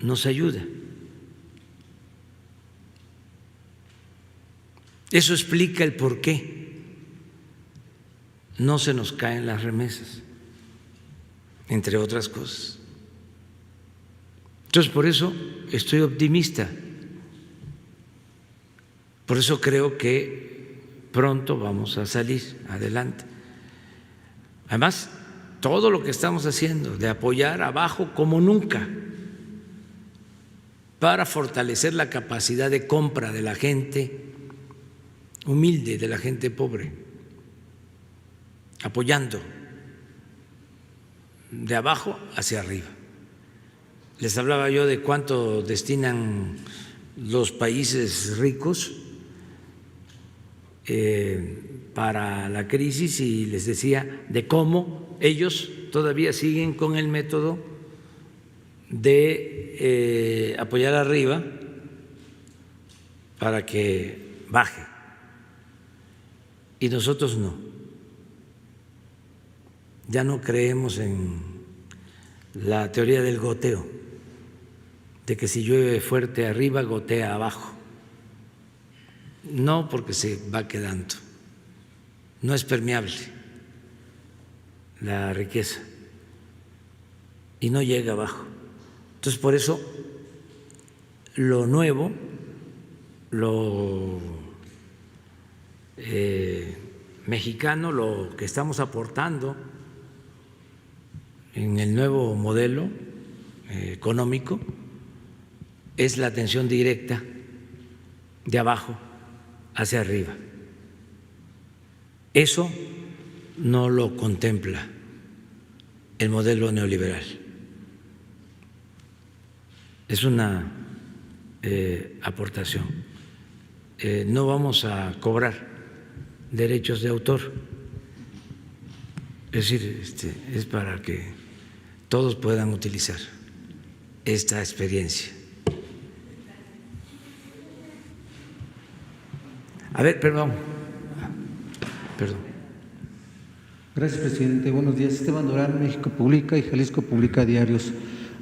nos ayuda. Eso explica el por qué no se nos caen las remesas, entre otras cosas. Entonces, por eso estoy optimista. Por eso creo que pronto vamos a salir adelante. Además, todo lo que estamos haciendo de apoyar abajo como nunca para fortalecer la capacidad de compra de la gente humilde, de la gente pobre, apoyando de abajo hacia arriba. Les hablaba yo de cuánto destinan los países ricos para la crisis y les decía de cómo ellos todavía siguen con el método de apoyar arriba para que baje. Y nosotros no. Ya no creemos en la teoría del goteo, de que si llueve fuerte arriba, gotea abajo. No, porque se va quedando. No es permeable la riqueza y no llega abajo. Entonces, por eso, lo nuevo, lo mexicano, lo que estamos aportando en el nuevo modelo económico es la atención directa de abajo hacia arriba. Eso no lo contempla el modelo neoliberal. Es una aportación. No vamos a cobrar derechos de autor. Es decir, es para que todos puedan utilizar esta experiencia. A ver, perdón. Gracias, presidente. Buenos días. Esteban Durán, México Publica y Jalisco Publica Diarios.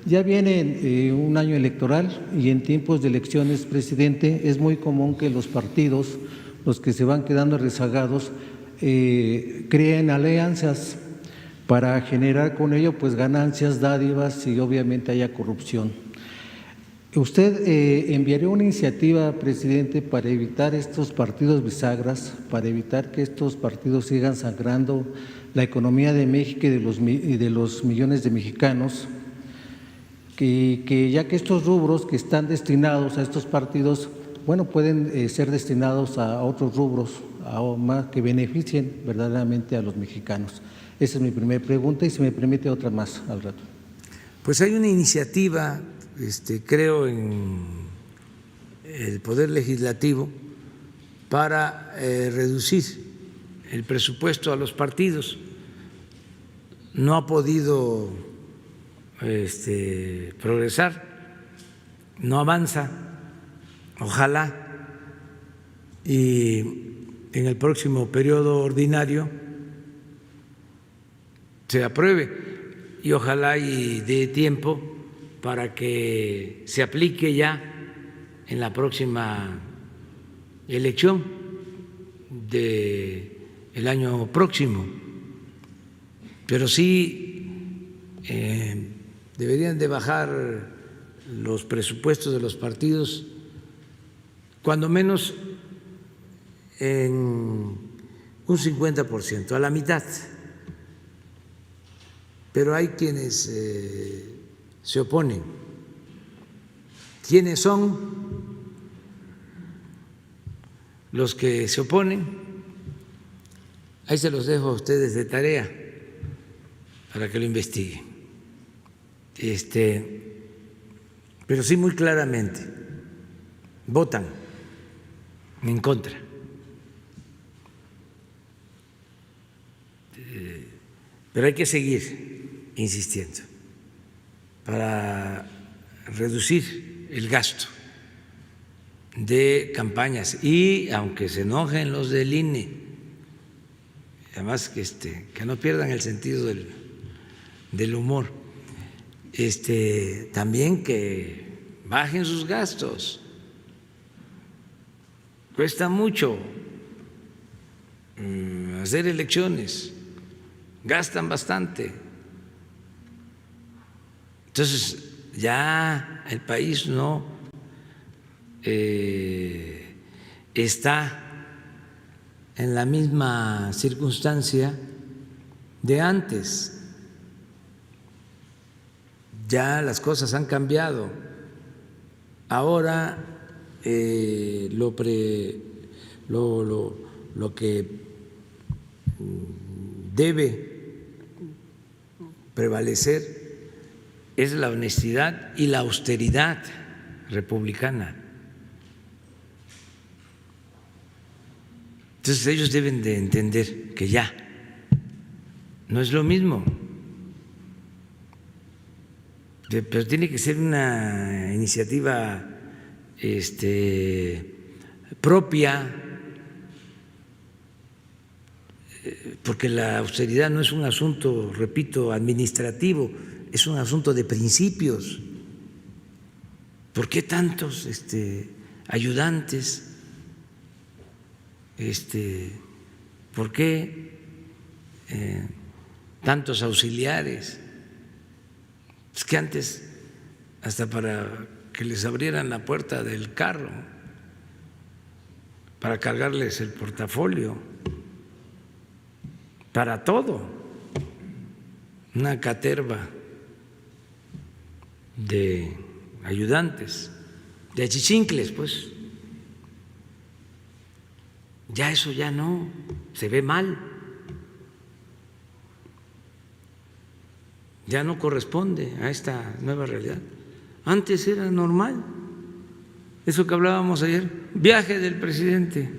Ya viene un año electoral y en tiempos de elecciones, presidente, es muy común que los partidos, los que se van quedando rezagados, creen alianzas para generar con ello pues ganancias, dádivas y obviamente haya corrupción. ¿Usted enviaría una iniciativa, presidente, para evitar estos partidos bisagras, para evitar que estos partidos sigan sangrando la economía de México y de los millones de mexicanos? Que ya que estos rubros que están destinados a estos partidos, bueno, pueden ser destinados a otros rubros más que beneficien verdaderamente a los mexicanos. Esa es mi primera pregunta y si me permite otra más al rato. Pues hay una iniciativa, creo, en el Poder Legislativo para reducir el presupuesto a los partidos. No ha podido progresar, no avanza. Ojalá y en el próximo periodo ordinario se apruebe y ojalá y dé tiempo para que se aplique ya en la próxima elección del año próximo. Pero sí deberían de bajar los presupuestos de los partidos cuando menos en un 50%, a la mitad. Pero hay quienes se oponen. ¿Quiénes son los que se oponen? Ahí se los dejo a ustedes de tarea para que lo investiguen. Pero sí muy claramente votan en contra. Pero hay que seguir insistiendo para reducir el gasto de campañas y aunque se enojen los del INE, además que no pierdan el sentido del humor, también que bajen sus gastos. Cuesta mucho hacer elecciones, gastan bastante. Entonces ya el país no está en la misma circunstancia de antes. Ya las cosas han cambiado. Ahora lo que debe prevalecer es la honestidad y la austeridad republicana. Entonces ellos deben de entender que ya no es lo mismo, pero tiene que ser una iniciativa propia, porque la austeridad no es un asunto, repito, administrativo, es un asunto de principios. ¿Por qué tantos ayudantes? ¿Por qué tantos auxiliares? Es que antes, hasta para que les abrieran la puerta del carro, para cargarles el portafolio, para todo, una caterva de ayudantes, de achichincles, pues. Ya eso ya no, se ve mal, ya no corresponde a esta nueva realidad. Antes era normal, eso que hablábamos ayer, viaje del presidente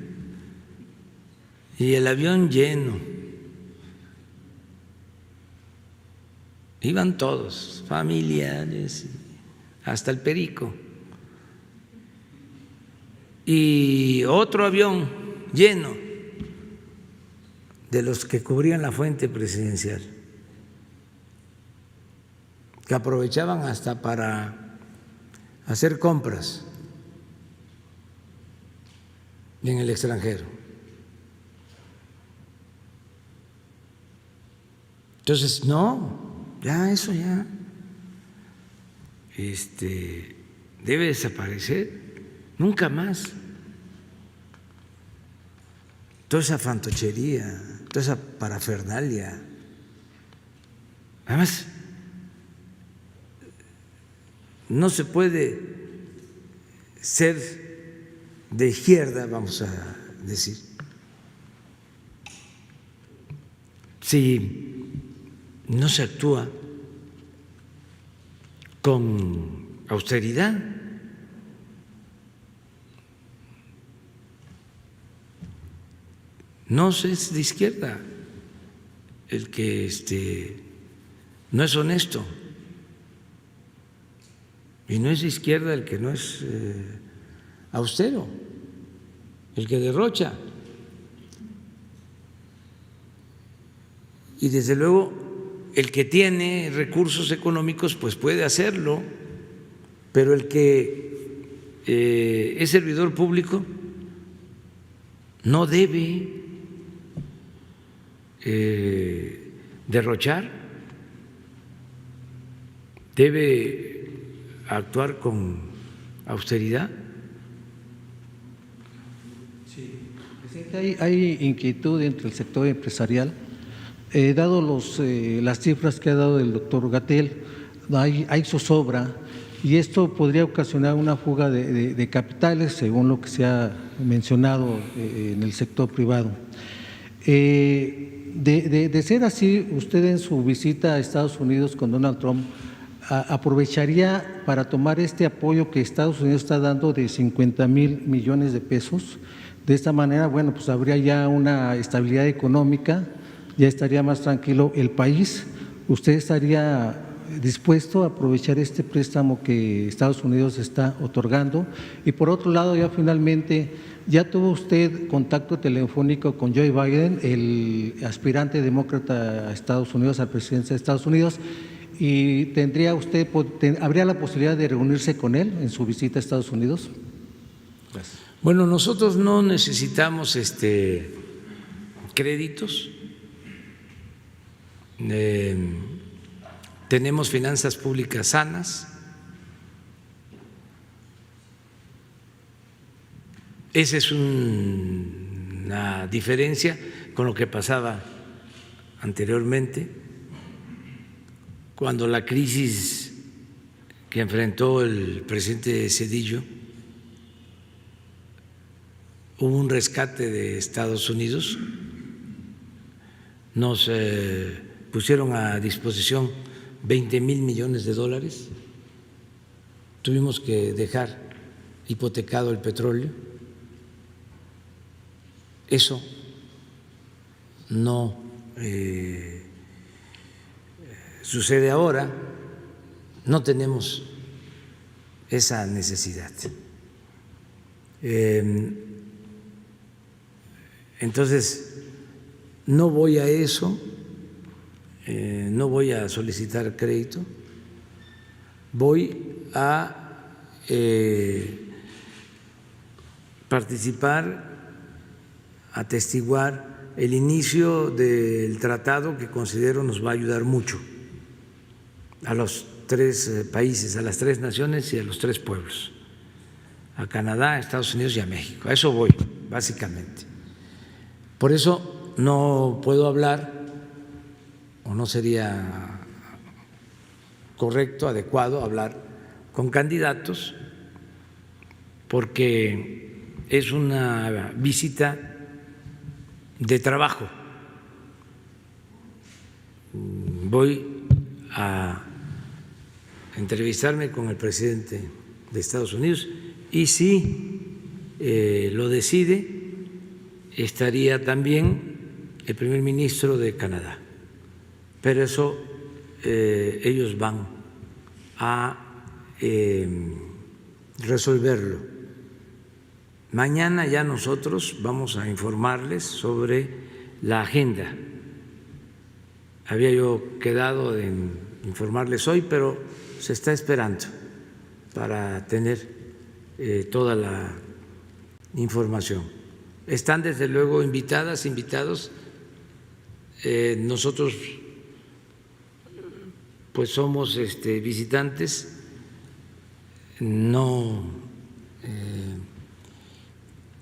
y el avión lleno, iban todos, familiares, hasta el perico, y otro avión lleno de los que cubrían la fuente presidencial, que aprovechaban hasta para hacer compras en el extranjero. Entonces, no, ya eso ya debe desaparecer, nunca más. Toda esa fantochería, toda esa parafernalia. Además, no se puede ser de izquierda, vamos a decir, si no se actúa con austeridad. No es de izquierda el que no es honesto, y no es de izquierda el que no es austero, el que derrocha. Y desde luego el que tiene recursos económicos pues puede hacerlo, pero el que es servidor público no debe derrochar, debe actuar con austeridad. Sí, presidente, hay inquietud entre el sector empresarial. Dado las cifras que ha dado el doctor Gatell, hay zozobra y esto podría ocasionar una fuga de capitales, según lo que se ha mencionado en el sector privado. De ser así, usted en su visita a Estados Unidos con Donald Trump aprovecharía para tomar este apoyo que Estados Unidos está dando de 50,000 millones de pesos. De esta manera, bueno, pues habría ya una estabilidad económica, ya estaría más tranquilo el país. ¿Usted estaría dispuesto a aprovechar este préstamo que Estados Unidos está otorgando? Y por otro lado, ya finalmente, ¿ya tuvo usted contacto telefónico con Joe Biden, el aspirante demócrata a Estados Unidos, a la presidencia de Estados Unidos? ¿Y habría la posibilidad de reunirse con él en su visita a Estados Unidos? Gracias. Bueno, nosotros no necesitamos créditos. Tenemos finanzas públicas sanas. Esa es una diferencia con lo que pasaba anteriormente, cuando la crisis que enfrentó el presidente Zedillo, hubo un rescate de Estados Unidos, nos pusieron a disposición 20,000 millones de dólares, tuvimos que dejar hipotecado el petróleo. Eso no sucede ahora, no tenemos esa necesidad. Entonces, no voy a eso, no voy a solicitar crédito, voy a participar, atestiguar el inicio del tratado que considero nos va a ayudar mucho a los tres países, a las tres naciones y a los tres pueblos, a Canadá, a Estados Unidos y a México. A eso voy, básicamente. Por eso no puedo hablar, o no sería correcto, adecuado hablar con candidatos, porque es una visita de trabajo. Voy a entrevistarme con el presidente de Estados Unidos y si lo decide, estaría también el primer ministro de Canadá. Pero eso ellos van a resolverlo. Mañana ya nosotros vamos a informarles sobre la agenda. Había yo quedado en informarles hoy, pero se está esperando para tener toda la información. Están desde luego invitadas, invitados. Nosotros pues somos visitantes, no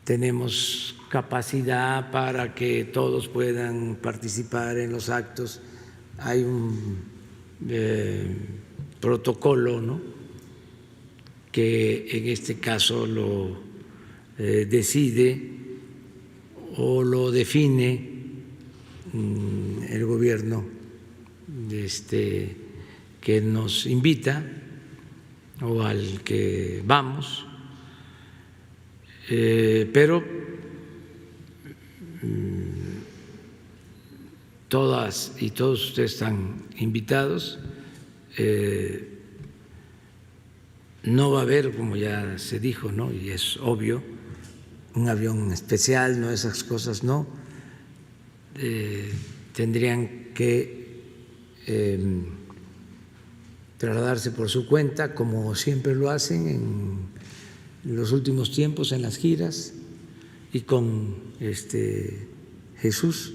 tenemos capacidad para que todos puedan participar en los actos. Hay un protocolo, ¿no?, que en este caso lo decide o lo define el gobierno que nos invita o al que vamos, pero todas y todos ustedes están invitados. No va a haber, como ya se dijo, ¿no?, y es obvio, un avión especial, no, esas cosas no. Tendrían que trasladarse por su cuenta, como siempre lo hacen en los últimos tiempos en las giras y con Jesús,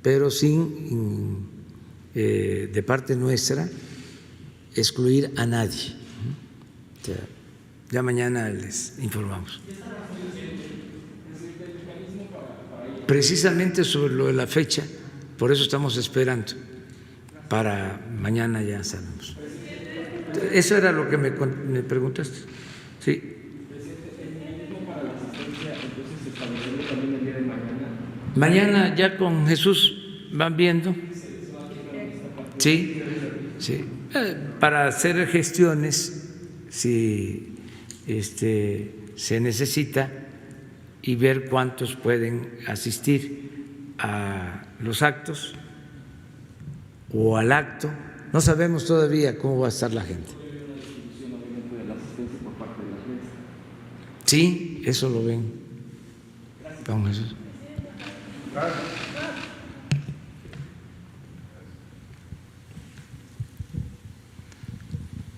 pero sin de parte nuestra excluir a nadie. O sea, ya mañana les informamos. Precisamente sobre lo de la fecha, por eso estamos esperando. Para mañana ya sabemos. Eso era lo que me preguntaste. Sí. Mañana ya con Jesús van viendo. Sí, sí. Para hacer gestiones, si se necesita, y ver cuántos pueden asistir a los actos o al acto. No sabemos todavía cómo va a estar la gente. Sí, eso lo ven. Don Jesús.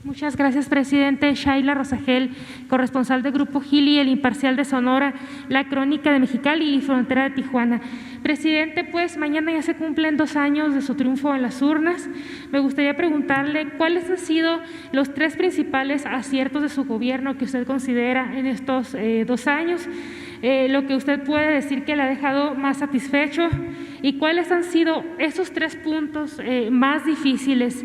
Muchas gracias, presidente. Shaila Rosagel, corresponsal del Grupo Gili, El Imparcial de Sonora, La Crónica de Mexicali y Frontera de Tijuana. Presidente, pues mañana ya se cumplen 2 años de su triunfo en las urnas. Me gustaría preguntarle cuáles han sido los 3 principales aciertos de su gobierno que usted considera en estos 2 años, lo que usted puede decir que le ha dejado más satisfecho y cuáles han sido esos 3 puntos más difíciles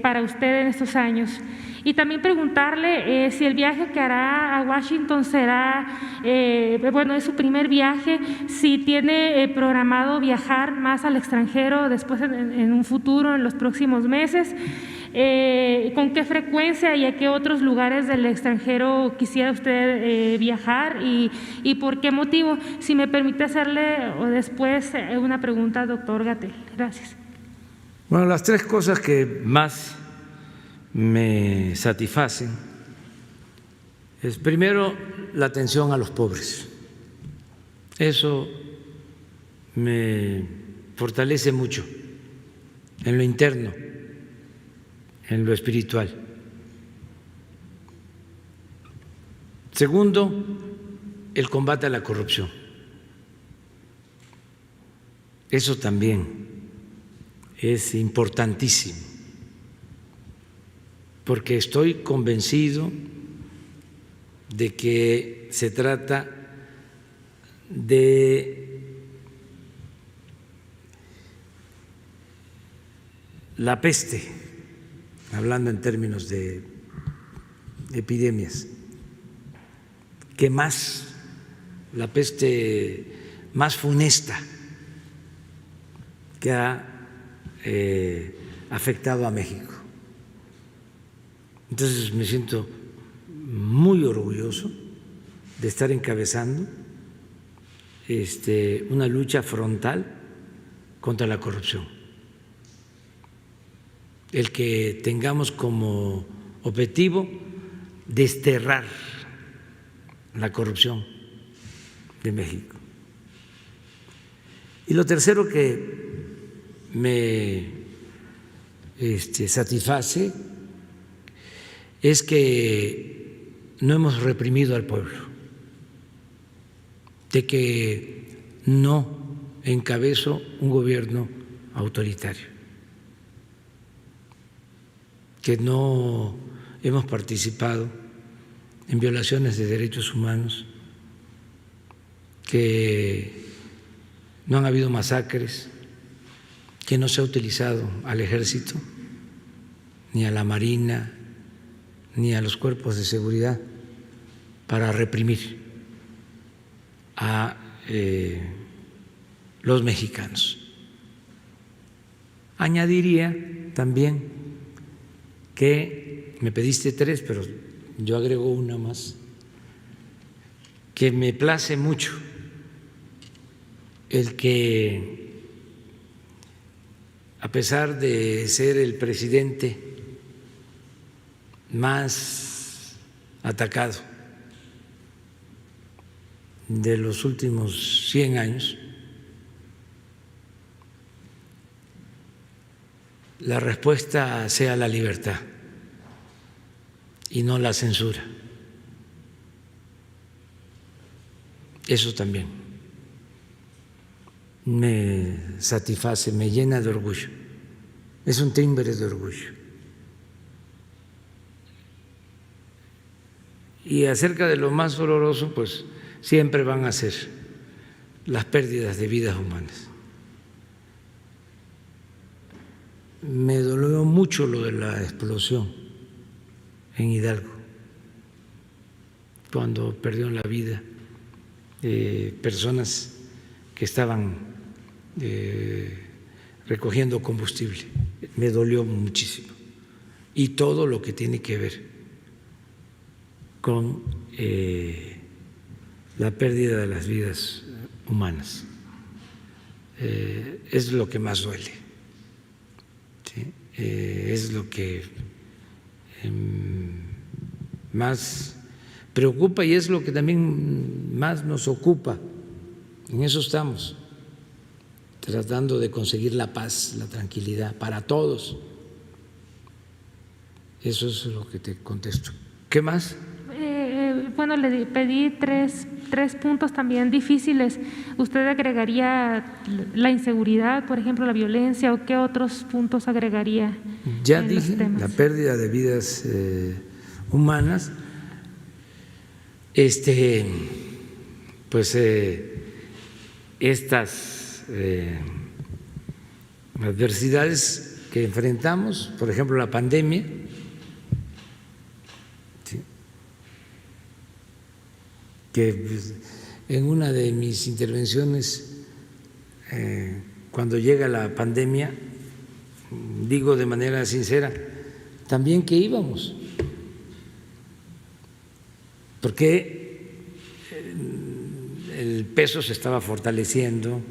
para usted en estos años. Y también preguntarle si el viaje que hará a Washington será, es su primer viaje, si tiene programado viajar más al extranjero después en un futuro, en los próximos meses, con qué frecuencia y a qué otros lugares del extranjero quisiera usted viajar y por qué motivo. Si me permite hacerle después una pregunta, doctor Gatell. Gracias. Bueno, las 3 cosas que más me satisfacen es, primero, la atención a los pobres, Eso me fortalece mucho en lo interno, en lo espiritual. Segundo, el combate a la corrupción. Eso también es importantísimo, porque estoy convencido de que se trata de la peste, hablando en términos de epidemias, que más, la peste más funesta que ha afectado a México. Entonces me siento muy orgulloso de estar encabezando una lucha frontal contra la corrupción. El que tengamos como objetivo desterrar la corrupción de México. Y lo tercero que me satisface es que no hemos reprimido al pueblo, de que no encabezo un gobierno autoritario, que no hemos participado en violaciones de derechos humanos, que no han habido masacres, que no se ha utilizado al ejército, ni a la marina, ni a los cuerpos de seguridad para reprimir a los mexicanos. Añadiría también que me pediste 3, pero yo agrego una más, que me place mucho el que, a pesar de ser el presidente más atacado de los últimos 100 años, la respuesta sea la libertad y no la censura. Eso también me satisface, me llena de orgullo. Es un timbre de orgullo. Y acerca de lo más doloroso, pues siempre van a ser las pérdidas de vidas humanas. Me dolió mucho lo de la explosión en Hidalgo, cuando perdieron la vida personas que estaban recogiendo combustible. Me dolió muchísimo. Y todo lo que tiene que ver con la pérdida de las vidas humanas es lo que más duele, ¿sí? Es lo que más preocupa y es lo que también más nos ocupa. En eso estamos, tratando de conseguir la paz, la tranquilidad para todos. Eso es lo que te contesto. ¿Qué más? Bueno, le pedí tres puntos también difíciles. ¿Usted agregaría la inseguridad, por ejemplo, la violencia, o qué otros puntos agregaría? Ya dije, la pérdida de vidas humanas, pues estas adversidades que enfrentamos, por ejemplo, la pandemia, ¿sí? Que en una de mis intervenciones, cuando llega la pandemia, digo de manera sincera, también que íbamos, porque el peso se estaba fortaleciendo,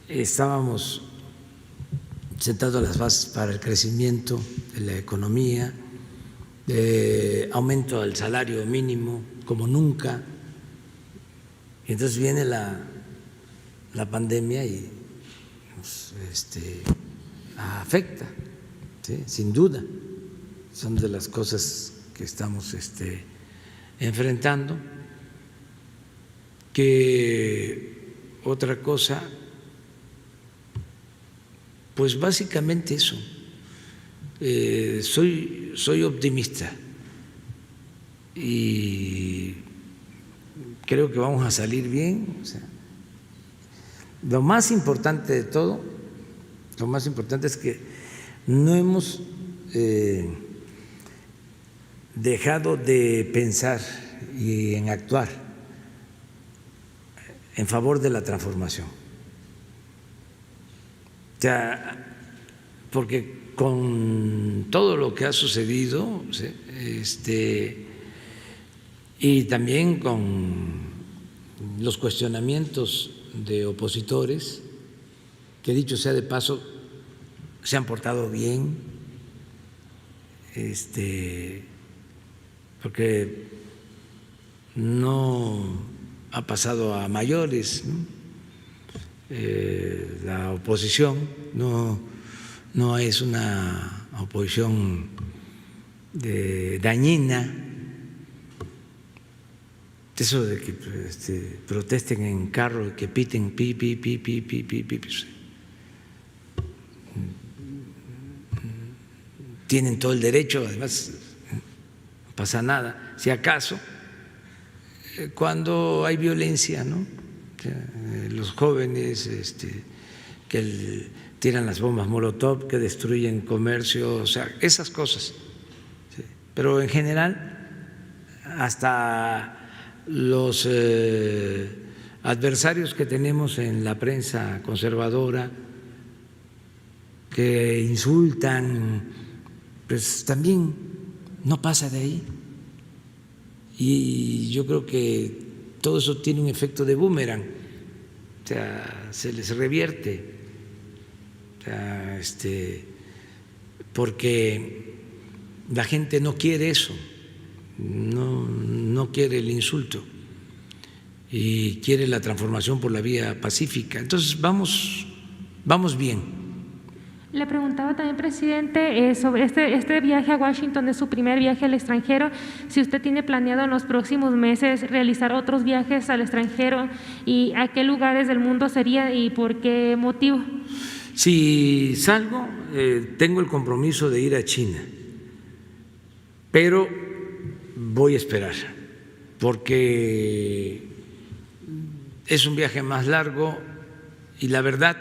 estábamos sentando las bases para el crecimiento de la economía, aumento al salario mínimo como nunca. Y entonces viene la pandemia y nos afecta, ¿sí? Sin duda. Son de las cosas que estamos enfrentando. Que otra cosa, pues básicamente eso. Soy optimista y creo que vamos a salir bien. O sea, lo más importante de todo, lo más importante es que no hemos dejado de pensar y en actuar en favor de la transformación. O sea, porque con todo lo que ha sucedido, y también con los cuestionamientos de opositores, que dicho sea de paso, se han portado bien, porque no ha pasado a mayores, ¿no? La oposición no es una oposición dañina. Eso de que protesten en carro y que piten pi, pi, pi, pi, pi, pi, pi, pues, tienen todo el derecho, además no pasa nada. Si acaso, cuando hay violencia, ¿no? Los jóvenes que tiran las bombas Molotov, que destruyen comercio, o sea, esas cosas. ¿Sí? Pero en general, hasta los adversarios que tenemos en la prensa conservadora, que insultan, pues también no pasa de ahí. Y yo creo que todo eso tiene un efecto de boomerang, o sea, se les revierte, o sea, porque la gente no quiere eso, no quiere el insulto y quiere la transformación por la vía pacífica. Entonces vamos bien. Le preguntaba también, presidente, sobre este viaje a Washington, es su primer viaje al extranjero, si usted tiene planeado en los próximos meses realizar otros viajes al extranjero y a qué lugares del mundo sería y por qué motivo. Si salgo, tengo el compromiso de ir a China, pero voy a esperar, porque es un viaje más largo y la verdad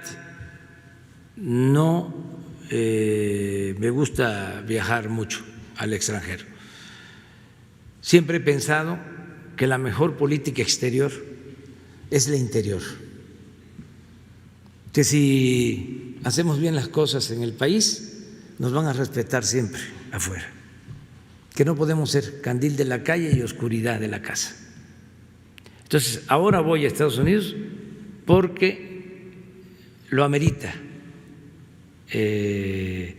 no me gusta viajar mucho al extranjero. Siempre he pensado que la mejor política exterior es la interior, que si hacemos bien las cosas en el país nos van a respetar siempre afuera, que no podemos ser candil de la calle y oscuridad de la casa. Entonces, ahora voy a Estados Unidos porque lo amerita el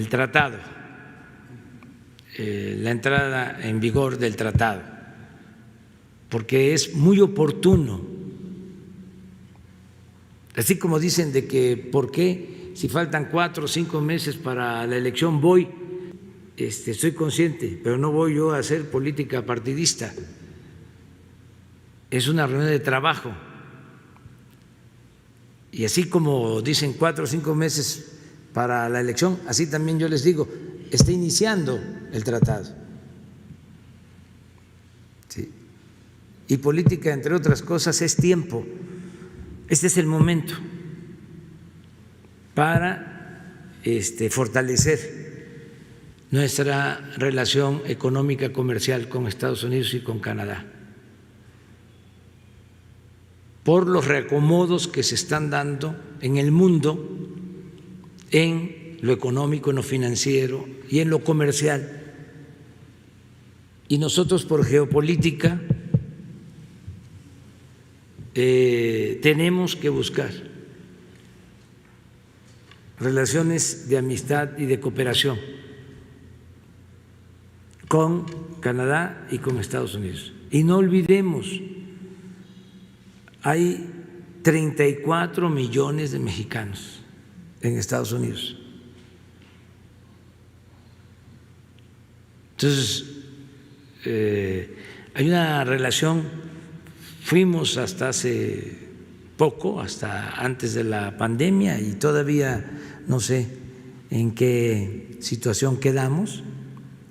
tratado, la entrada en vigor del tratado, porque es muy oportuno. Así como dicen de que por qué si faltan 4 o 5 meses para la elección voy, estoy consciente, pero no voy yo a hacer política partidista. Es una reunión de trabajo. Y así como dicen 4 o 5 meses para la elección, así también yo les digo, está iniciando el tratado. ¿Sí? Y política, entre otras cosas, es tiempo. Este es el momento para fortalecer nuestra relación económica comercial con Estados Unidos y con Canadá, por los reacomodos que se están dando en el mundo, en lo económico, en lo financiero y en lo comercial. Y nosotros, por geopolítica, tenemos que buscar relaciones de amistad y de cooperación con Canadá y con Estados Unidos. Y no olvidemos, hay 34 millones de mexicanos en Estados Unidos. Entonces, hay una relación, fuimos hasta hace poco, hasta antes de la pandemia, y todavía no sé en qué situación quedamos,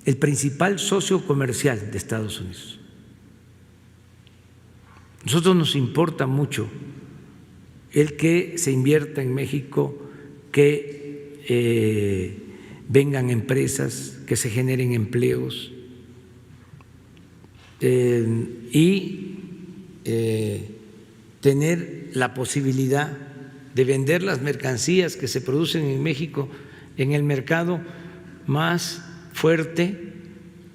el principal socio comercial de Estados Unidos. Nosotros nos importa mucho el que se invierta en México, que vengan empresas, que se generen empleos y tener la posibilidad de vender las mercancías que se producen en México en el mercado más fuerte,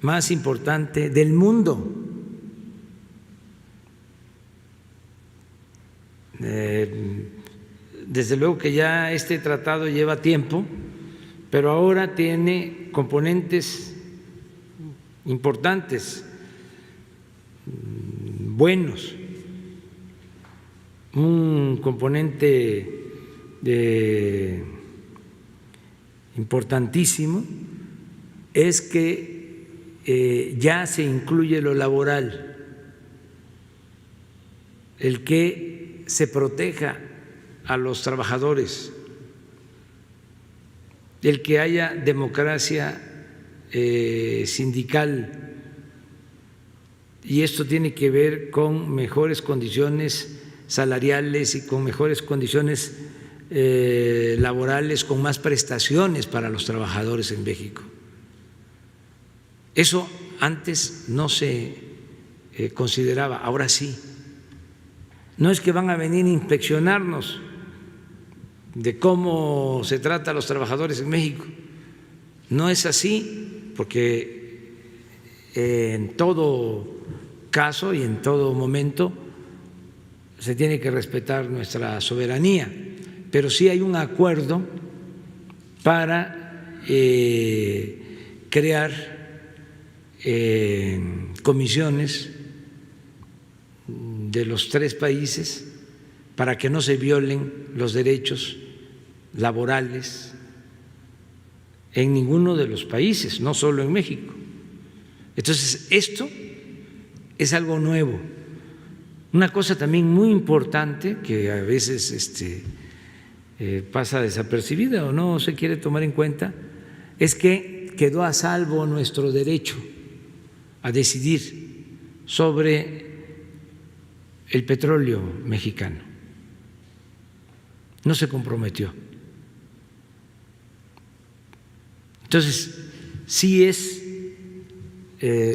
más importante del mundo. Desde luego que ya este tratado lleva tiempo, pero ahora tiene componentes importantes, buenos. Un componente importantísimo es que ya se incluye lo laboral, el que se proteja a los trabajadores, el que haya democracia sindical, y esto tiene que ver con mejores condiciones salariales y con mejores condiciones laborales, con más prestaciones para los trabajadores en México. Eso antes no se consideraba, ahora sí. No es que van a venir a inspeccionarnos de cómo se trata a los trabajadores en México. No es así, porque en todo caso y en todo momento se tiene que respetar nuestra soberanía, pero sí hay un acuerdo para crear comisiones de los tres países para que no se violen los derechos laborales en ninguno de los países, no solo en México. Entonces, esto es algo nuevo. Una cosa también muy importante que a veces pasa desapercibida o no se quiere tomar en cuenta es que quedó a salvo nuestro derecho a decidir sobre el petróleo mexicano. No se comprometió. Entonces, sí es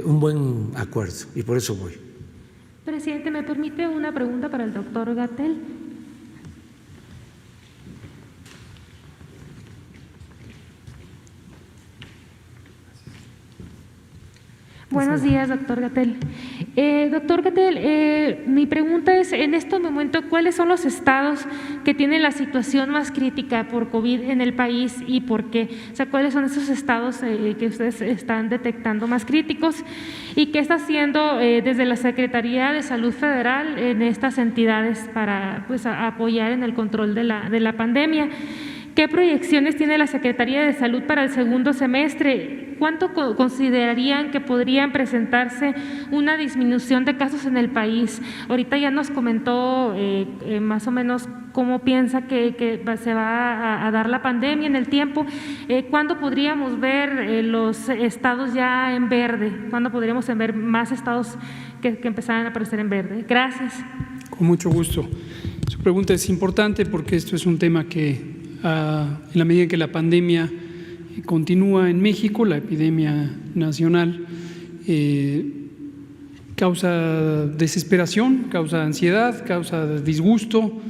un buen acuerdo y por eso voy. Presidente, ¿me permite una pregunta para el doctor Gatell? Buenos días, doctor Gatell. Doctor Gatell, mi pregunta es, en este momento, ¿cuáles son los estados que tienen la situación más crítica por COVID en el país y por qué? O sea, ¿cuáles son esos estados que ustedes están detectando más críticos? ¿Y qué está haciendo desde la Secretaría de Salud Federal en estas entidades para apoyar en el control de la pandemia? ¿Qué proyecciones tiene la Secretaría de Salud para el segundo semestre? ¿Cuánto considerarían que podrían presentarse una disminución de casos en el país? Ahorita ya nos comentó más o menos cómo piensa que se va a dar la pandemia en el tiempo. ¿Cuándo podríamos ver los estados ya en verde? ¿Cuándo podríamos ver más estados que empezaran a aparecer en verde? Gracias. Con mucho gusto. Su pregunta es importante porque esto es un tema que en la medida en que la pandemia continúa en México, la epidemia nacional, causa desesperación, causa ansiedad, causa disgusto,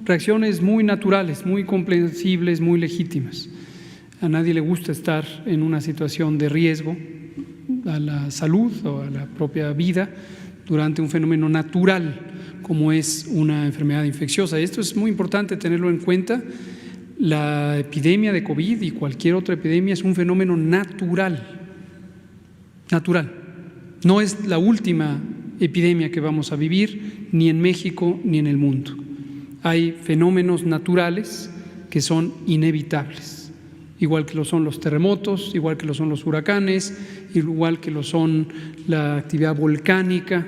reacciones muy naturales, muy comprensibles, muy legítimas. A nadie le gusta estar en una situación de riesgo a la salud o a la propia vida durante un fenómeno natural como es una enfermedad infecciosa. Esto es muy importante tenerlo en cuenta. La epidemia de COVID y cualquier otra epidemia es un fenómeno natural, no es la última epidemia que vamos a vivir, ni en México ni en el mundo. Hay fenómenos naturales que son inevitables, igual que lo son los terremotos, igual que lo son los huracanes, igual que lo son la actividad volcánica.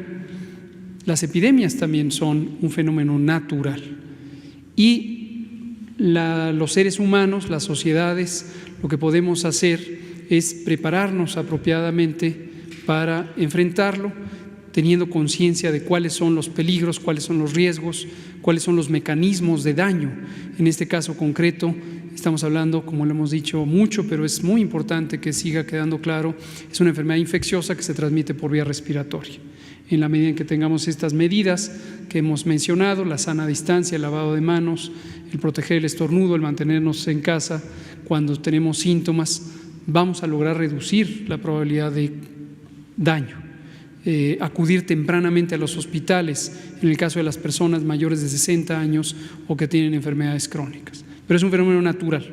Las epidemias también son un fenómeno natural. Y los seres humanos, las sociedades, lo que podemos hacer es prepararnos apropiadamente para enfrentarlo, teniendo conciencia de cuáles son los peligros, cuáles son los riesgos, cuáles son los mecanismos de daño. En este caso concreto estamos hablando, como lo hemos dicho mucho, pero es muy importante que siga quedando claro, es una enfermedad infecciosa que se transmite por vía respiratoria. En la medida en que tengamos estas medidas que hemos mencionado, la sana distancia, el lavado de manos, el proteger el estornudo, el mantenernos en casa cuando tenemos síntomas, vamos a lograr reducir la probabilidad de daño. Acudir tempranamente a los hospitales en el caso de las personas mayores de 60 años o que tienen enfermedades crónicas. Pero es un fenómeno natural.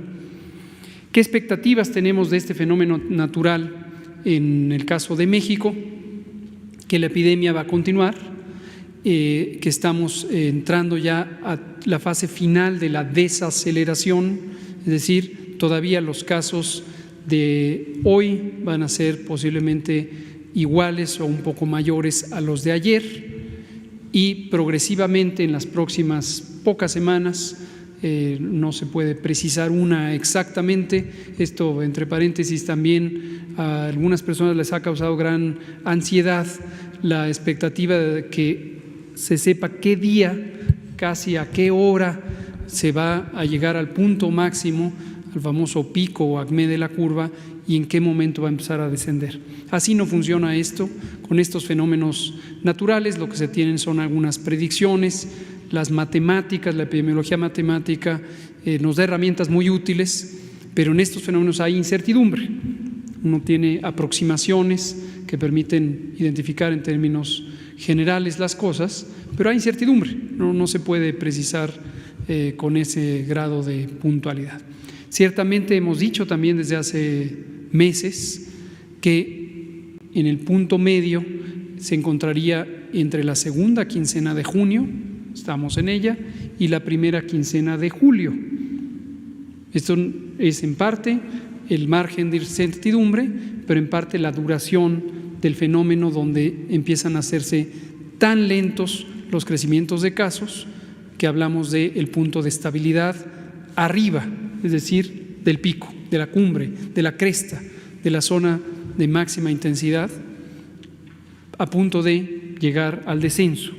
¿Qué expectativas tenemos de este fenómeno natural en el caso de México? Que la epidemia va a continuar, que estamos entrando ya a la fase final de la desaceleración, es decir, todavía los casos de hoy van a ser posiblemente iguales o un poco mayores a los de ayer y progresivamente en las próximas pocas semanas, no se puede precisar una exactamente, esto entre paréntesis también a algunas personas les ha causado gran ansiedad la expectativa de que se sepa qué día, casi a qué hora se va a llegar al punto máximo, al famoso pico o acmé de la curva y en qué momento va a empezar a descender. Así no funciona esto. Con estos fenómenos naturales lo que se tienen son algunas predicciones. Las matemáticas, la epidemiología matemática nos da herramientas muy útiles, pero en estos fenómenos hay incertidumbre. Uno tiene aproximaciones que permiten identificar en términos generales las cosas, pero hay incertidumbre, no se puede precisar con ese grado de puntualidad. Ciertamente hemos dicho también desde hace meses que en el punto medio se encontraría entre la segunda quincena de junio, estamos en ella, y la primera quincena de julio. Esto es en parte el margen de incertidumbre, pero en parte la duración del fenómeno donde empiezan a hacerse tan lentos los crecimientos de casos que hablamos del punto de estabilidad arriba, es decir, del pico, de la cumbre, de la cresta, de la zona de máxima intensidad, a punto de llegar al descenso.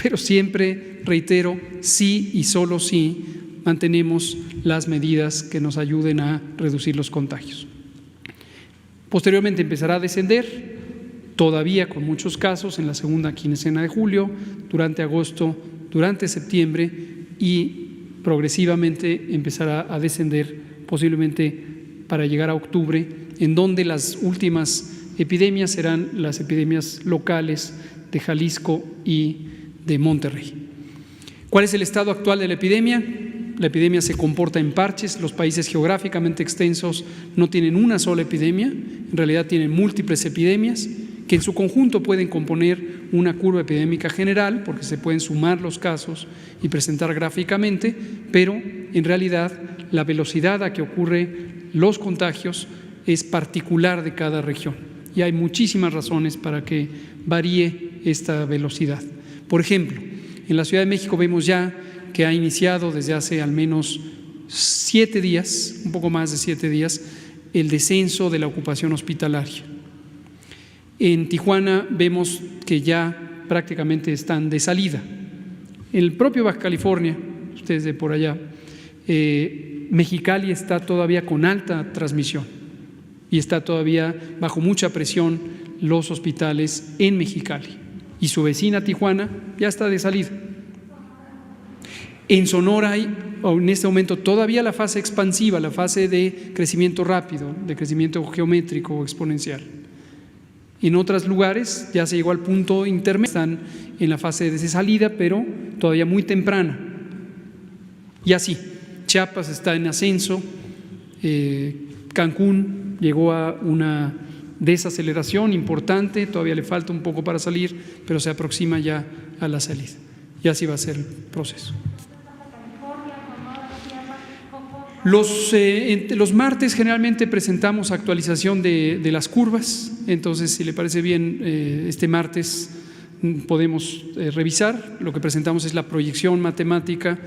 Pero siempre, reitero, sí y solo sí mantenemos las medidas que nos ayuden a reducir los contagios. Posteriormente empezará a descender, todavía con muchos casos en la segunda quincena de julio, durante agosto, durante septiembre y progresivamente empezará a descender posiblemente para llegar a octubre, en donde las últimas epidemias serán las epidemias locales de Jalisco y de Monterrey. ¿Cuál es el estado actual de la epidemia? La epidemia se comporta en parches. Los países geográficamente extensos no tienen una sola epidemia, en realidad tienen múltiples epidemias que en su conjunto pueden componer una curva epidémica general, porque se pueden sumar los casos y presentar gráficamente, pero en realidad la velocidad a que ocurren los contagios es particular de cada región y hay muchísimas razones para que varíe esta velocidad. Por ejemplo, en la Ciudad de México vemos ya que ha iniciado desde hace al menos 7 días, un poco más de 7 días, el descenso de la ocupación hospitalaria. En Tijuana vemos que ya prácticamente están de salida. En el propio Baja California, ustedes de por allá, Mexicali está todavía con alta transmisión y está todavía bajo mucha presión los hospitales en Mexicali. Y su vecina Tijuana ya está de salida. En Sonora hay en este momento todavía la fase expansiva, la fase de crecimiento rápido, de crecimiento geométrico o exponencial. En otros lugares ya se llegó al punto intermedio, están en la fase de salida, pero todavía muy temprana. Y así, Chiapas está en ascenso, Cancún llegó a una desaceleración importante, todavía le falta un poco para salir, pero se aproxima ya a la salida. Y así va a ser el proceso. Los martes generalmente presentamos actualización de las curvas, entonces si le parece bien, este martes podemos revisar. Lo que presentamos es la proyección matemática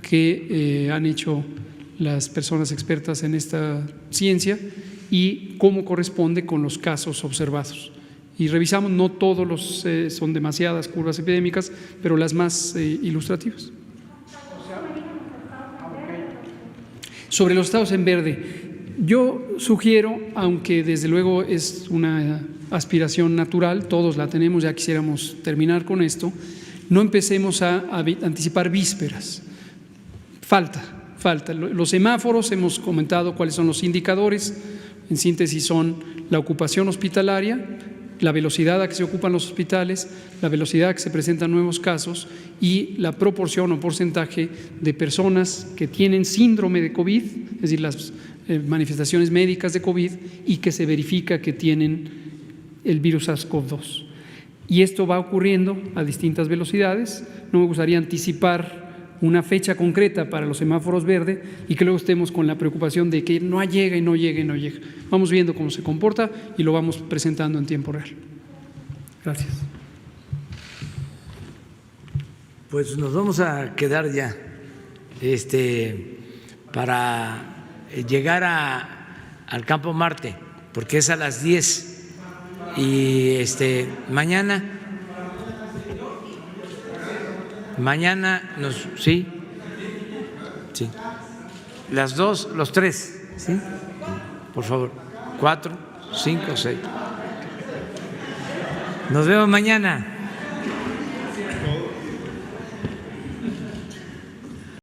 que han hecho las personas expertas en esta ciencia y cómo corresponde con los casos observados. Y revisamos, no todos son demasiadas curvas epidémicas, pero las más ilustrativas. Sobre los estados en verde, yo sugiero, aunque desde luego es una aspiración natural, todos la tenemos, ya quisiéramos terminar con esto, no empecemos a anticipar vísperas. Falta. Los semáforos, hemos comentado cuáles son los indicadores, en síntesis son la ocupación hospitalaria, la velocidad a que se ocupan los hospitales, la velocidad a que se presentan nuevos casos y la proporción o porcentaje de personas que tienen síndrome de COVID, es decir, las manifestaciones médicas de COVID y que se verifica que tienen el virus SARS-CoV-2. Y esto va ocurriendo a distintas velocidades. No me gustaría anticipar una fecha concreta para los semáforos verde y que luego estemos con la preocupación de que no llega y no llega y no llega. Vamos viendo cómo se comporta y lo vamos presentando en tiempo real. Gracias. Pues nos vamos a quedar ya para llegar al Campo Marte, porque es a las 10 y mañana sí, las 2, los 3, ¿sí? Por favor, 4, 5, 6. Nos vemos mañana.